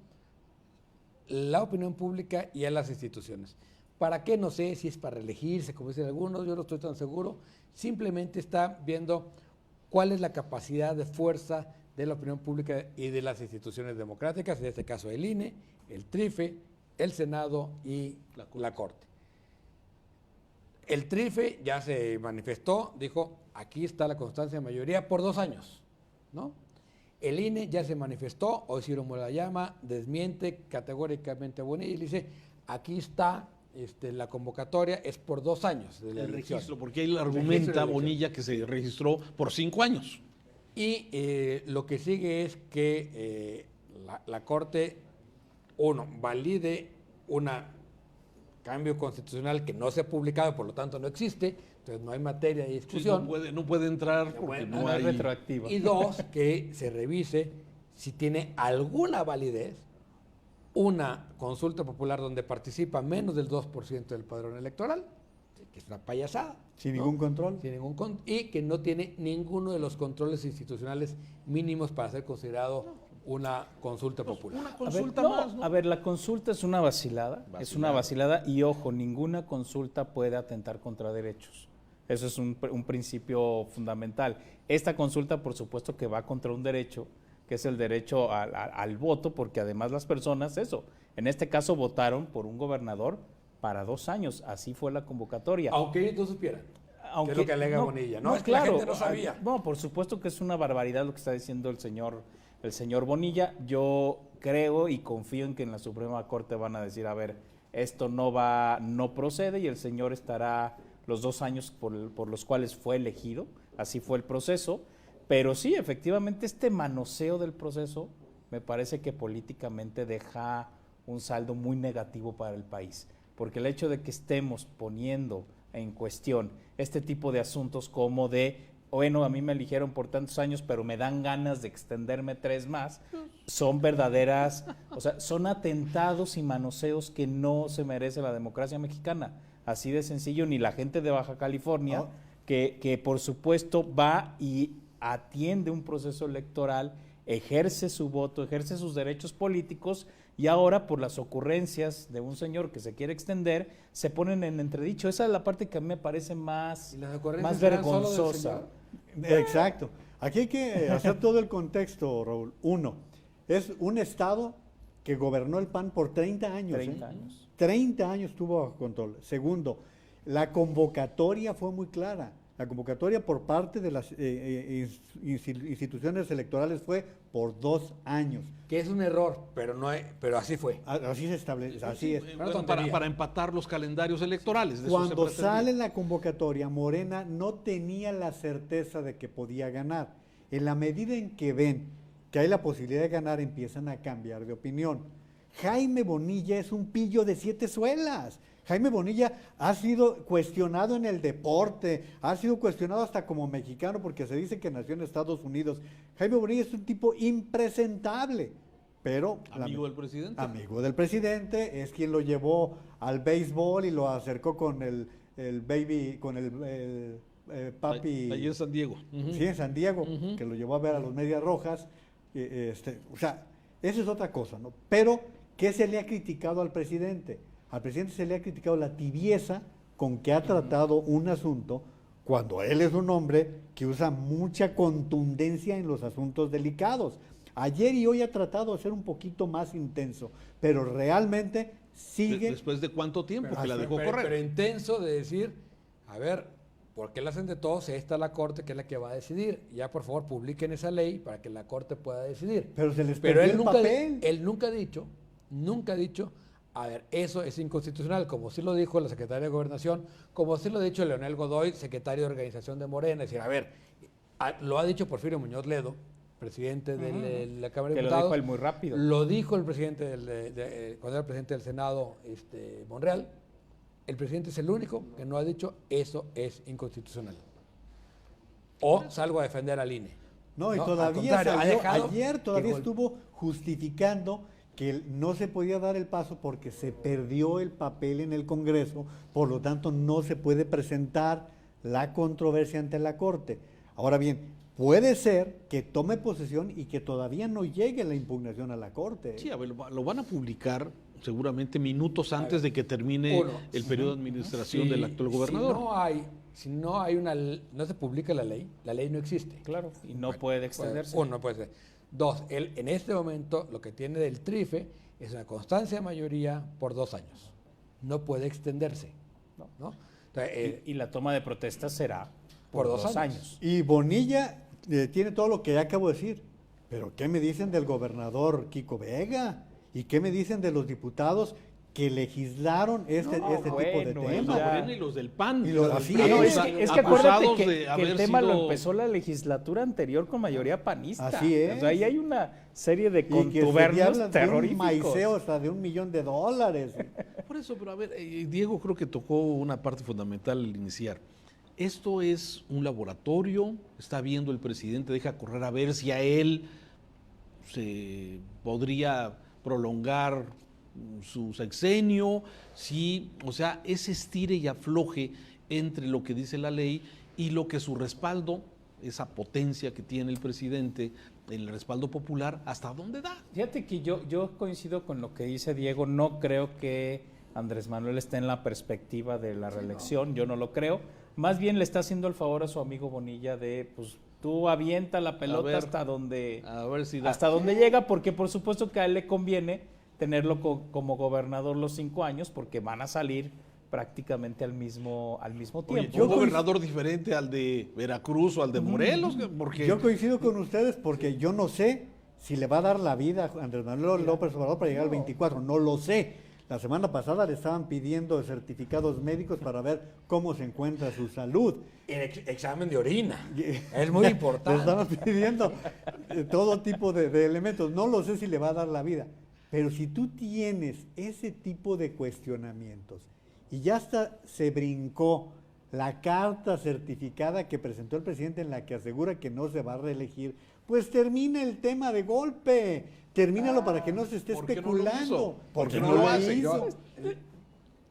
Speaker 2: la opinión pública y a las instituciones. ¿Para qué? No sé si es para reelegirse, como dicen algunos, yo no estoy tan seguro. Simplemente está viendo cuál es la capacidad de fuerza de la opinión pública y de las instituciones democráticas, en este caso el INE, el TRIFE, el Senado y la Corte. El TRIFE ya se manifestó, dijo, aquí está la constancia de mayoría por 2 años, ¿no? El INE ya se manifestó, hoy Ciro Murayama desmiente categóricamente a Bonilla y dice, aquí está la convocatoria, es por 2 años. De la
Speaker 1: el
Speaker 2: elección.
Speaker 1: registro, porque él argumenta Bonilla que se registró por 5 años.
Speaker 2: Y lo que sigue es que la Corte, uno, valide un cambio constitucional que no se ha publicado, por lo tanto no existe, entonces no hay materia de discusión.
Speaker 1: Sí, no puede entrar porque no hay
Speaker 4: retroactivo.
Speaker 2: Y 2, que se revise si tiene alguna validez una consulta popular donde participa menos del 2% del padrón electoral, que es una payasada.
Speaker 3: Sin
Speaker 2: ¿no?
Speaker 3: ningún control.
Speaker 2: Sin ningún y que no tiene ninguno de los controles institucionales mínimos para ser considerado una consulta popular.
Speaker 1: Una
Speaker 4: A ver,
Speaker 1: consulta
Speaker 4: no,
Speaker 1: más, ¿no?
Speaker 4: a ver, la consulta es una vacilada, es una vacilada y ojo, ninguna consulta puede atentar contra derechos. Eso es un principio fundamental. Esta consulta, por supuesto, que va contra un derecho, que es el derecho al voto, porque además las personas, en este caso votaron por un gobernador para 2 años, así fue la convocatoria.
Speaker 2: Aunque ellos no supieran. Que es lo que alega Bonilla, ¿no? Es que
Speaker 4: claro,
Speaker 2: la gente no sabía.
Speaker 4: No, por supuesto que es una barbaridad lo que está diciendo el señor Bonilla. Yo creo y confío en que en la Suprema Corte van a decir, a ver, esto no procede y el señor estará los 2 años por los cuales fue elegido, así fue el proceso, pero sí, efectivamente este manoseo del proceso me parece que políticamente deja un saldo muy negativo para el país, porque el hecho de que estemos poniendo en cuestión este tipo de asuntos como bueno, a mí me eligieron por tantos años, pero me dan ganas de extenderme 3 más, son verdaderas, o sea, son atentados y manoseos que no se merece la democracia mexicana. Así de sencillo, ni la gente de Baja California, que por supuesto va y atiende un proceso electoral, ejerce su voto, ejerce sus derechos políticos y ahora por las ocurrencias de un señor que se quiere extender, se ponen en entredicho. Esa es la parte que a mí me parece más vergonzosa.
Speaker 3: Exacto. Aquí hay que hacer todo el contexto, Raúl. Uno, es un estado que gobernó el PAN por 30 años.
Speaker 4: 30 años.
Speaker 3: 30 años tuvo bajo control. Segundo, la convocatoria fue muy clara. La convocatoria por parte de las instituciones electorales fue por 2 años.
Speaker 2: Que es un error, pero así fue.
Speaker 3: Así se establece, así es.
Speaker 1: Bueno, para empatar los calendarios electorales. De eso se
Speaker 3: Cuando
Speaker 1: pretendía.
Speaker 3: sale la convocatoria, Morena no tenía la certeza de que podía ganar. En la medida en que ven que hay la posibilidad de ganar, empiezan a cambiar de opinión. Jaime Bonilla es un pillo de 7 suelas. Jaime Bonilla ha sido cuestionado en el deporte, ha sido cuestionado hasta como mexicano porque se dice que nació en Estados Unidos. Jaime Bonilla es un tipo impresentable, pero...
Speaker 1: Amigo del presidente.
Speaker 3: Amigo del presidente, es quien lo llevó al béisbol y lo acercó con el baby, con el papi...
Speaker 1: Allí en San Diego.
Speaker 3: Sí, en San Diego, que lo llevó a ver a los Medias Rojas. O sea, esa es otra cosa, ¿no? Pero, ¿qué se le ha criticado al presidente? Al presidente se le ha criticado la tibieza con que ha tratado un asunto cuando él es un hombre que usa mucha contundencia en los asuntos delicados. Ayer y hoy ha tratado de ser un poquito más intenso, pero realmente sigue...
Speaker 1: ¿Después de cuánto tiempo que la dejó
Speaker 2: pero
Speaker 1: correr?
Speaker 2: intenso de decir, a ver, ¿por qué la hacen de todos? Esta es la Corte que es la que va a decidir. Ya, por favor, publiquen esa ley para que la Corte pueda decidir.
Speaker 3: Pero se les perdió el papel.
Speaker 2: Él nunca ha dicho, a ver, eso es inconstitucional, como sí lo dijo la secretaria de Gobernación, como sí lo ha dicho Leonel Godoy, secretario de Organización de Morena. Es decir, a ver, lo ha dicho Porfirio Muñoz Ledo, presidente de la Cámara de Diputados.
Speaker 4: Lo dijo él muy rápido.
Speaker 2: Lo dijo el presidente cuando era presidente del Senado, Monreal. El presidente es el único que no ha dicho eso es inconstitucional. O salgo a defender al INE.
Speaker 3: No, y
Speaker 2: al
Speaker 3: todavía
Speaker 2: contrario,
Speaker 3: ayer todavía estuvo justificando que no se podía dar el paso porque se perdió el papel en el Congreso, por lo tanto no se puede presentar la controversia ante la Corte. Ahora bien, puede ser que tome posesión y que todavía no llegue la impugnación a la Corte.
Speaker 1: Sí, a ver, lo van a publicar seguramente minutos antes de que termine el periodo de administración del actual gobernador.
Speaker 2: No se publica la ley no existe.
Speaker 4: Claro, y no puede extenderse.
Speaker 2: No puede ser. 2, él en este momento lo que tiene del TRIFE es una constancia de mayoría por 2 años. No puede extenderse. ¿no? Entonces,
Speaker 4: y la toma de protesta será
Speaker 2: por 2 años.
Speaker 3: Y Bonilla tiene todo lo que ya acabo de decir. Pero ¿qué me dicen del gobernador Kiko Vega? ¿Y qué me dicen de los diputados que legislaron este tipo de temas?
Speaker 1: Y los del PAN.
Speaker 3: Así
Speaker 4: es que acuérdate que el tema
Speaker 1: sido...
Speaker 4: lo empezó la legislatura anterior con mayoría panista.
Speaker 3: Así es.
Speaker 4: O sea, ahí hay una serie de
Speaker 3: y
Speaker 4: contubernios terroríficos.
Speaker 3: De un maiceo hasta de $1 millón.
Speaker 1: Por eso, pero a ver, Diego creo que tocó una parte fundamental al iniciar. Esto es un laboratorio, está viendo el presidente, deja correr a ver si a él se podría prolongar su sexenio, sí, o sea, ese estire y afloje entre lo que dice la ley y lo que su respaldo, esa potencia que tiene el presidente, el respaldo popular, ¿hasta dónde da?
Speaker 4: Fíjate que yo coincido con lo que dice Diego, no creo que Andrés Manuel esté en la perspectiva de la reelección, yo no lo creo, más bien le está haciendo el favor a su amigo Bonilla de, pues, tú avienta la pelota hasta donde llega, porque por supuesto que a él le conviene tenerlo como gobernador los 5 años, porque van a salir prácticamente al mismo tiempo.
Speaker 1: Oye, un gobernador diferente al de Veracruz o al de Morelos, porque
Speaker 3: yo coincido con ustedes porque yo no sé si le va a dar la vida a Andrés Manuel López Obrador para llegar al 24, no lo sé. La semana pasada le estaban pidiendo certificados médicos para ver cómo se encuentra su salud.
Speaker 2: Examen de orina, es muy importante.
Speaker 3: Le estaban pidiendo todo tipo de elementos, no lo sé si le va a dar la vida, pero si tú tienes ese tipo de cuestionamientos y ya hasta se brincó la carta certificada que presentó el presidente en la que asegura que no se va a reelegir, pues termina el tema de golpe, termínalo para que no se esté especulando.
Speaker 2: Porque no lo hace.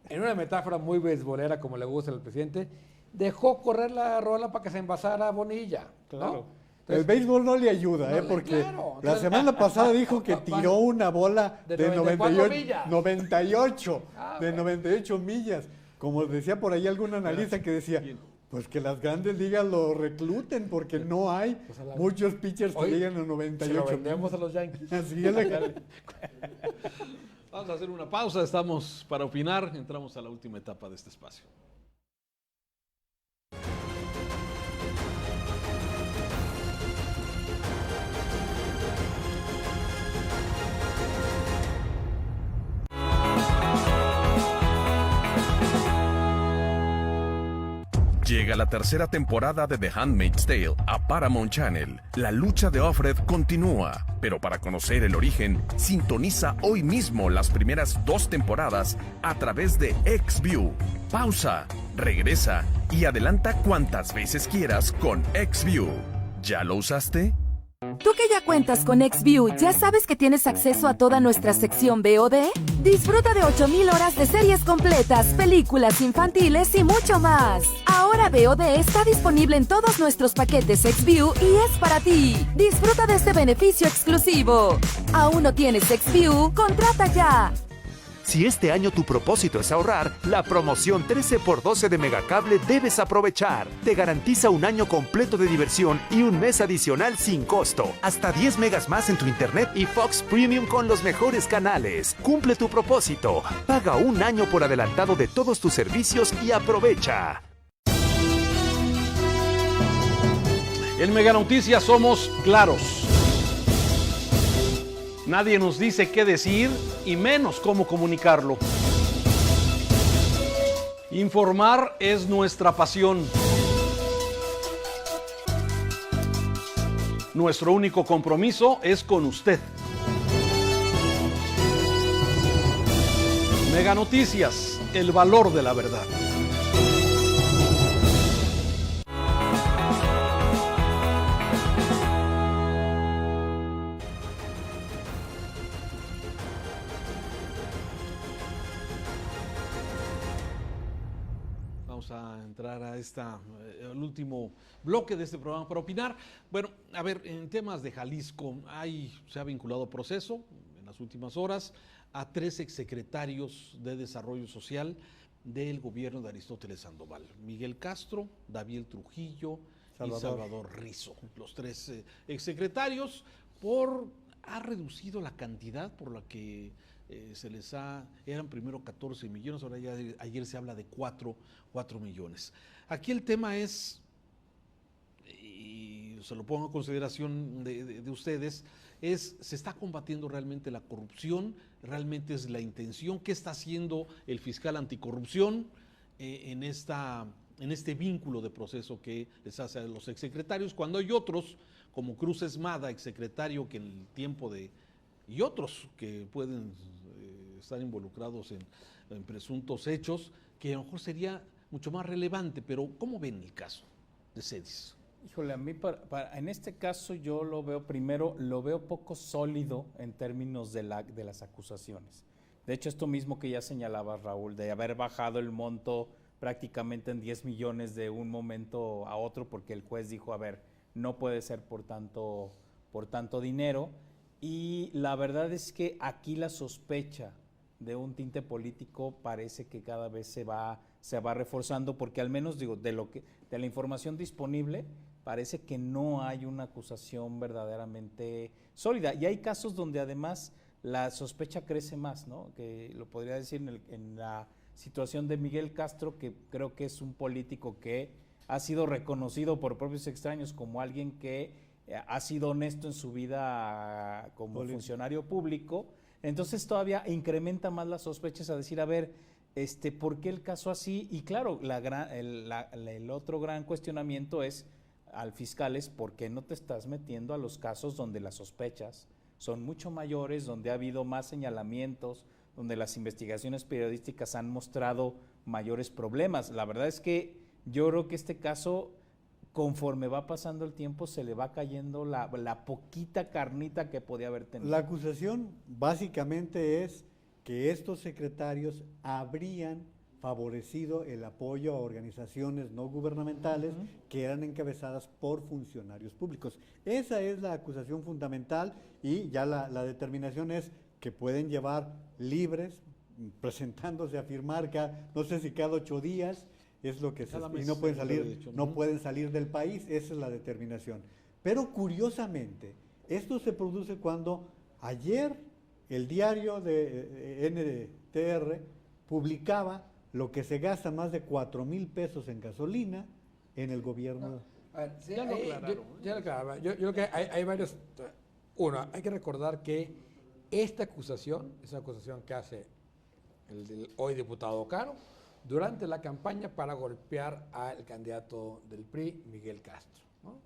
Speaker 2: En una metáfora muy beisbolera, como le gusta al presidente, dejó correr la rola para que se envasara Bonilla.
Speaker 4: Claro.
Speaker 2: ¿no?
Speaker 3: El béisbol no le ayuda, porque la semana pasada dijo que tiró una bola de 98 millas. Como decía por ahí algún analista que decía, pues que las grandes ligas lo recluten, porque no hay muchos pitchers que lleguen a 98
Speaker 2: millas. Se lo vendemos a los Yankees.
Speaker 3: Así es.
Speaker 1: Vamos a hacer una pausa, estamos para opinar, entramos a la última etapa de este espacio.
Speaker 7: Llega la tercera temporada de The Handmaid's Tale a Paramount Channel. La lucha de Offred continúa, pero para conocer el origen, sintoniza hoy mismo las primeras 2 temporadas a través de XView. Pausa, regresa y adelanta cuantas veces quieras con XView. ¿Ya lo usaste?
Speaker 10: Tú que ya cuentas con XView, ¿ya sabes que tienes acceso a toda nuestra sección VOD? Disfruta de 8,000 horas de series completas, películas infantiles y mucho más. Ahora VOD está disponible en todos nuestros paquetes XView y es para ti. Disfruta de este beneficio exclusivo. ¿Aún no tienes XView? ¡Contrata ya!
Speaker 8: Si este año tu propósito es ahorrar, la promoción 13x12 de Megacable debes aprovechar. Te garantiza un año completo de diversión y un mes adicional sin costo. Hasta 10 megas más en tu internet y Fox Premium con los mejores canales. Cumple tu propósito. Paga un año por adelantado de todos tus servicios y aprovecha.
Speaker 1: En Mega Noticias somos claros. Nadie nos dice qué decir y menos cómo comunicarlo. Informar es nuestra pasión. Nuestro único compromiso es con usted. Mega Noticias, el valor de la verdad. A entrar a el último bloque de este programa para opinar. Bueno, a ver, en temas de Jalisco, se ha vinculado proceso en las últimas horas a 3 exsecretarios de Desarrollo Social del gobierno de Aristóteles Sandoval: Miguel Castro, David Trujillo y Salvador Rizo. Los 3 exsecretarios ha reducido la cantidad por la que eran primero 14 millones, ahora ya ayer se habla de 4 millones. Aquí el tema es, y se lo pongo a consideración de ustedes, ¿se está combatiendo realmente la corrupción? ¿Realmente es la intención? ¿Qué está haciendo el fiscal anticorrupción en este vínculo de proceso que les hace a los exsecretarios, cuando hay otros, como Cruz Esmada, exsecretario, que en el tiempo y otros que pueden estar involucrados en presuntos hechos, que a lo mejor sería mucho más relevante? Pero ¿cómo ven el caso de Cedis?
Speaker 4: Híjole, a mí en este caso yo lo veo poco sólido en términos de las acusaciones. De hecho, esto mismo que ya señalaba Raúl, de haber bajado el monto prácticamente en 10 millones de un momento a otro porque el juez dijo, a ver, no puede ser por tanto dinero. Y la verdad es que aquí la sospecha de un tinte político parece que cada vez se va reforzando, porque al menos digo, de la información disponible, parece que no hay una acusación verdaderamente sólida. Y hay casos donde además la sospecha crece más, ¿no? Que lo podría decir en la situación de Miguel Castro, que creo que es un político que ha sido reconocido por propios extraños como alguien que ha sido honesto en su vida como funcionario público. Entonces todavía incrementa más las sospechas a decir, a ver, ¿por qué el caso así? Y claro, el otro gran cuestionamiento es al fiscal es ¿por qué no te estás metiendo a los casos donde las sospechas son mucho mayores, donde ha habido más señalamientos, donde las investigaciones periodísticas han mostrado mayores problemas? La verdad es que yo creo que este caso, conforme va pasando el tiempo, se le va cayendo la poquita carnita que podía haber tenido.
Speaker 3: La acusación básicamente es que estos secretarios habrían favorecido el apoyo a organizaciones no gubernamentales que eran encabezadas por funcionarios públicos. Esa es la acusación fundamental, y ya la determinación es que pueden llevar libres, presentándose a firmar no sé si cada 8 días, es lo que y no pueden salir, no pueden salir del país. Esa es la determinación. Pero curiosamente, esto se produce cuando ayer el diario de NTR publicaba lo que se gasta más de 4,000 pesos en gasolina en el gobierno.
Speaker 2: A ver, sí, ya lo aclararon. Yo creo que hay varios. Uno, hay que recordar que esta acusación es una acusación que hace el hoy diputado Caro durante la campaña para golpear al candidato del PRI, Miguel Castro, ¿no?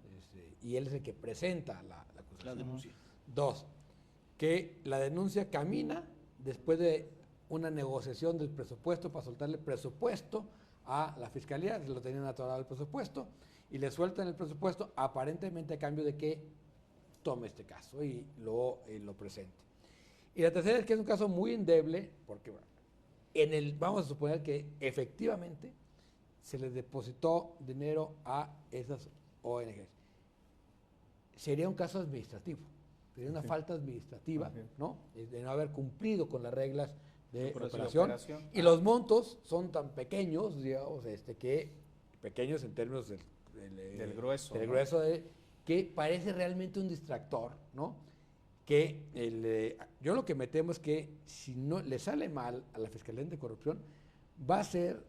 Speaker 2: Y él es el que presenta la acusación.
Speaker 1: La denuncia.
Speaker 2: 2, que la denuncia camina después de una negociación del presupuesto para soltarle presupuesto a la fiscalía, se lo tenían atorado el presupuesto, y le sueltan el presupuesto aparentemente a cambio de que tome este caso y lo presente. Y la tercera es que es un caso muy endeble, porque vamos a suponer que efectivamente se les depositó dinero a esas ONGs. Sería un caso administrativo, sería una falta administrativa, ¿no? De no haber cumplido con las reglas de operación. Y los montos son tan pequeños, digamos, que pequeños en términos del grueso, que parece realmente un distractor, ¿no? Yo lo que me temo es que si no le sale mal a la Fiscalía Anticorrupción, va a ser,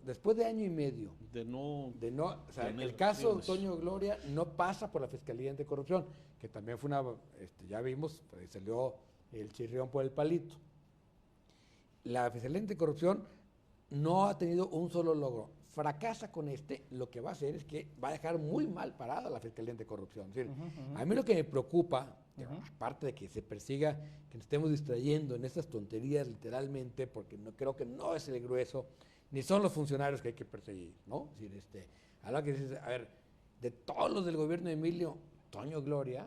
Speaker 2: después de año y medio, o sea, el caso de Toño Gloria no pasa por la Fiscalía Anticorrupción, que también fue ya vimos, pues, salió el chirrión por el palito. La Fiscalía Anticorrupción no ha tenido un solo logro. Fracasa con lo que va a hacer es que va a dejar muy mal parada la Fiscalía Anticorrupción. Es decir, a mí lo que me preocupa, aparte de que se persiga, que nos estemos distrayendo en estas tonterías literalmente, porque creo que no es el grueso, ni son los funcionarios que hay que perseguir, ¿no? Es decir, a lo que dices, a ver, de todos los del gobierno de Emilio, Toño Gloria,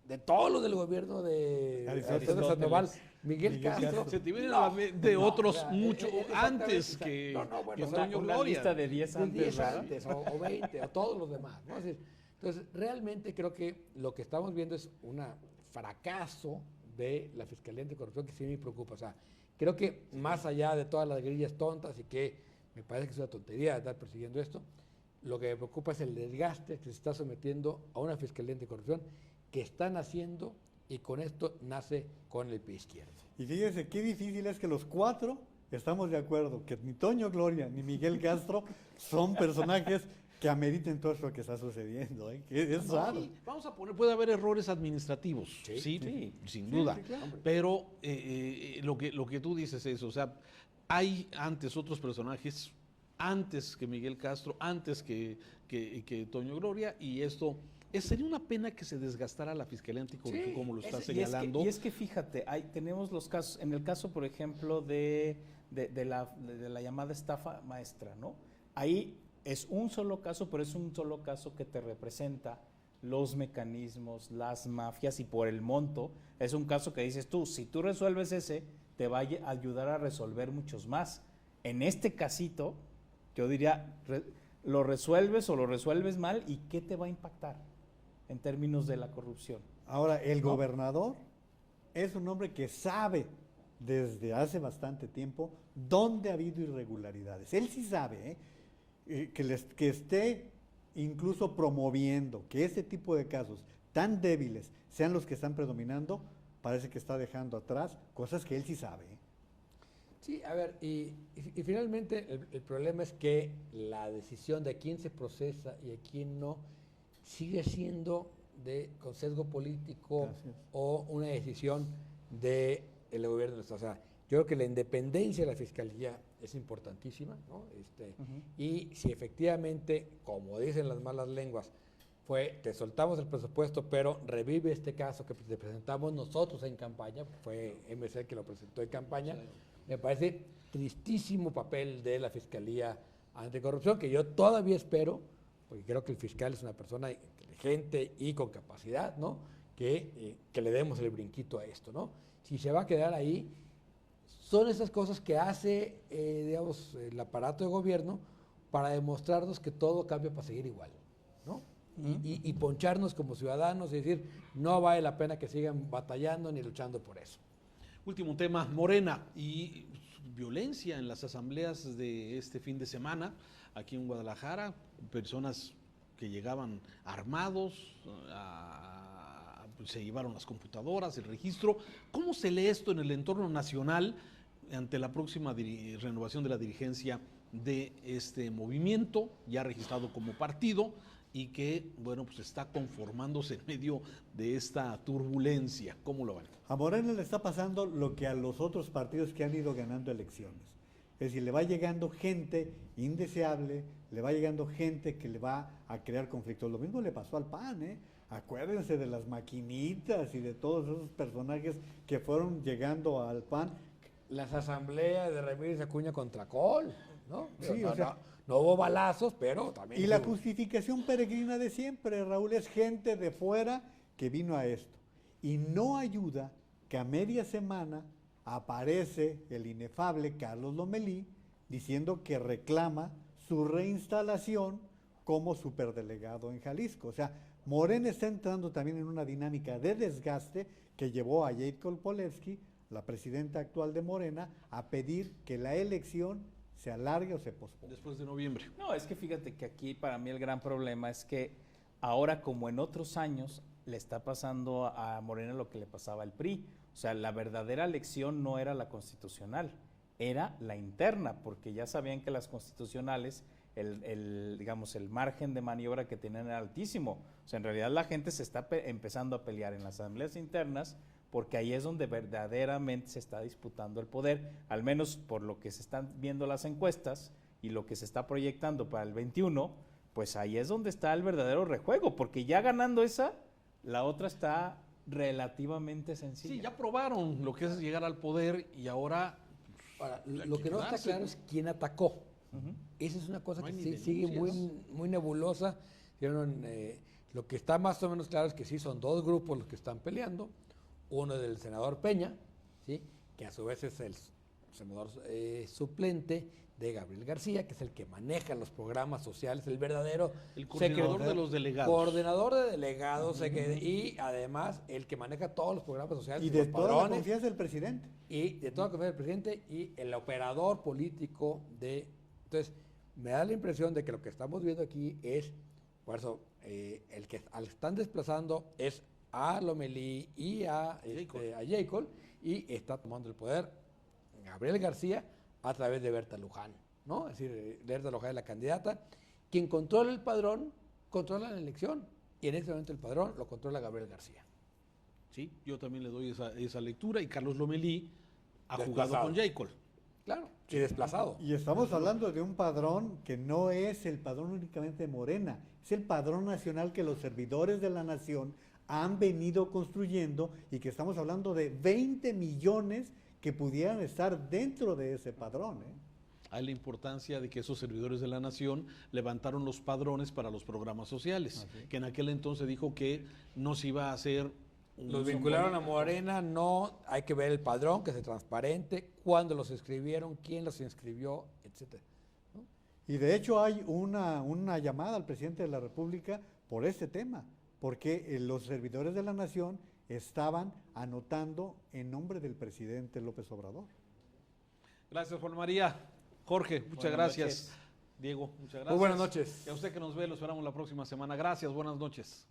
Speaker 2: de todos los del gobierno de Alfredo Sandoval, Miguel Castro.
Speaker 1: Se te vienen a la mente otros mucho antes que Toño Gloria.
Speaker 4: Una lista de 10 antes,
Speaker 2: o 20, o todos los demás, ¿no? Entonces, realmente creo que lo que estamos viendo es un fracaso de la Fiscalía Anticorrupción que sí me preocupa. O sea, creo que más allá de todas las grillas tontas y que me parece que es una tontería estar persiguiendo esto, lo que me preocupa es el desgaste que se está sometiendo a una Fiscalía Anticorrupción que están haciendo, y con esto nace con el pie izquierdo.
Speaker 3: Y fíjense qué difícil es que los 4 estamos de acuerdo que ni Toño Gloria ni Miguel Castro son personajes que ameriten todo esto que está sucediendo, ¿eh? Que es raro.
Speaker 1: Sí, vamos a poner, puede haber errores administrativos, sí, sin duda, claro, pero lo que tú dices es, o sea, hay antes otros personajes, antes que Miguel Castro, antes que Toño Gloria, y esto sería una pena que se desgastara la Fiscalía Anticorrupción, como lo está señalando.
Speaker 4: Y es que fíjate, tenemos los casos, en el caso, por ejemplo, de la llamada estafa maestra, ¿no? Ahí es un solo caso, pero es un solo caso que te representa los mecanismos, las mafias, y por el monto, es un caso que dices tú, si tú resuelves ese, te va a ayudar a resolver muchos más. En este casito, Yo diría, lo resuelves o lo resuelves mal, ¿y qué te va a impactar en términos de la corrupción?
Speaker 3: Ahora, el gobernador es un hombre que sabe desde hace bastante tiempo dónde ha habido irregularidades. Él sí sabe que esté incluso promoviendo que este tipo de casos tan débiles sean los que están predominando, parece que está dejando atrás cosas que él sí sabe.
Speaker 2: Sí, a ver, y finalmente el problema es que la decisión de a quién se procesa y a quién no sigue siendo con sesgo político. Gracias. O una decisión del gobierno del Estado. O sea, yo creo que la independencia de la Fiscalía es importantísima, ¿no? Y si efectivamente, como dicen las malas lenguas, te soltamos el presupuesto, pero revive este caso que te presentamos nosotros en campaña, fue MC que lo presentó en campaña, sí. Me parece tristísimo papel de la Fiscalía Anticorrupción, que yo todavía espero, porque creo que el fiscal es una persona inteligente y con capacidad, ¿no? Que le demos el brinquito a esto, ¿no? Si se va a quedar ahí, son esas cosas que hace, digamos, el aparato de gobierno para demostrarnos que todo cambia para seguir igual, ¿no? Y poncharnos como ciudadanos y decir, no vale la pena que sigan batallando ni luchando por eso.
Speaker 1: Último tema, Morena y violencia en las asambleas de este fin de semana, aquí en Guadalajara, personas que llegaban armados, se llevaron las computadoras, el registro. ¿Cómo se lee esto en el entorno nacional ante la próxima renovación de la dirigencia de este movimiento, ya registrado como partido, y que, bueno, pues está conformándose en medio de esta turbulencia? ¿Cómo lo ven?
Speaker 3: A Morena le está pasando lo que a los otros partidos que han ido ganando elecciones. Es decir, le va llegando gente indeseable, le va llegando gente que le va a crear conflictos. Lo mismo le pasó al PAN, ¿eh? Acuérdense de las maquinitas y de todos esos personajes que fueron llegando al PAN.
Speaker 2: Las asambleas de Ramírez Acuña contra Col, ¿no?
Speaker 3: Sí,
Speaker 2: no hubo balazos, pero también...
Speaker 3: Y la justificación peregrina de siempre, Raúl, es gente de fuera que vino a esto. Y no ayuda que a media semana aparece el inefable Carlos Lomelí diciendo que reclama su reinstalación como superdelegado en Jalisco. O sea, Morena está entrando también en una dinámica de desgaste que llevó a Jacob Polensky, la presidenta actual de Morena, a pedir que la elección se alargue o se posponga.
Speaker 1: Después de noviembre.
Speaker 4: No, es que fíjate que aquí para mí el gran problema es que ahora, como en otros años, le está pasando a Morena lo que le pasaba al PRI. O sea, la verdadera elección no era la constitucional, era la interna, porque ya sabían que las constitucionales, digamos, el margen de maniobra que tenían era altísimo. O sea, en realidad la gente se está empezando a pelear en las asambleas internas, porque ahí es donde verdaderamente se está disputando el poder, al menos por lo que se están viendo las encuestas y lo que se está proyectando para el 21, pues ahí es donde está el verdadero rejuego, porque ya ganando esa, la otra está relativamente sencilla.
Speaker 1: Sí, ya probaron lo que es llegar al poder y ahora
Speaker 2: lo que no está claro es quién atacó. Esa es una cosa que sigue muy nebulosa. Lo que está más o menos claro es que sí son dos grupos los que están peleando. Uno del senador Peña, ¿sí?, que a su vez es el senador suplente de Gabriel García, que es el que maneja los programas sociales, el verdadero
Speaker 1: coordinador de los delegados.
Speaker 2: Coordinador de delegados, y además el que maneja todos los programas sociales.
Speaker 3: Y de toda la confianza del presidente.
Speaker 2: Y de toda la confianza del presidente y el operador político de... Entonces, me da la impresión de que lo que estamos viendo aquí es, por eso, el que están desplazando es a Lomelí y a Jacob, y está tomando el poder Gabriel García a través de Berta Luján, ¿no? Es decir, Berta Luján es la candidata. Quien controla el padrón, controla la elección, y en este momento el padrón lo controla Gabriel García.
Speaker 1: Sí, yo también le doy esa lectura, y Carlos Lomelí ha jugado con Jacob.
Speaker 2: Claro, y desplazado.
Speaker 3: Y estamos hablando de un padrón que no es el padrón únicamente de Morena, es el padrón nacional que los servidores de la nación han venido construyendo, y que estamos hablando de 20 millones que pudieran estar dentro de ese padrón.
Speaker 1: Hay la importancia de que esos servidores de la nación levantaron los padrones para los programas sociales, que en aquel entonces dijo que no se iba a hacer...
Speaker 2: Los vincularon a Morena, no, hay que ver el padrón, que sea transparente, cuándo los inscribieron, quién los inscribió, etcétera, ¿no?
Speaker 3: Y de hecho hay una llamada al presidente de la República por este tema, porque los servidores de la nación estaban anotando en nombre del presidente López Obrador.
Speaker 1: Gracias, Juan María. Jorge, muchas
Speaker 4: Buenas
Speaker 1: gracias.
Speaker 4: noches.
Speaker 1: Diego, muchas gracias.
Speaker 2: Muy buenas noches.
Speaker 1: Y a usted que nos ve, lo esperamos la próxima semana. Gracias, buenas noches.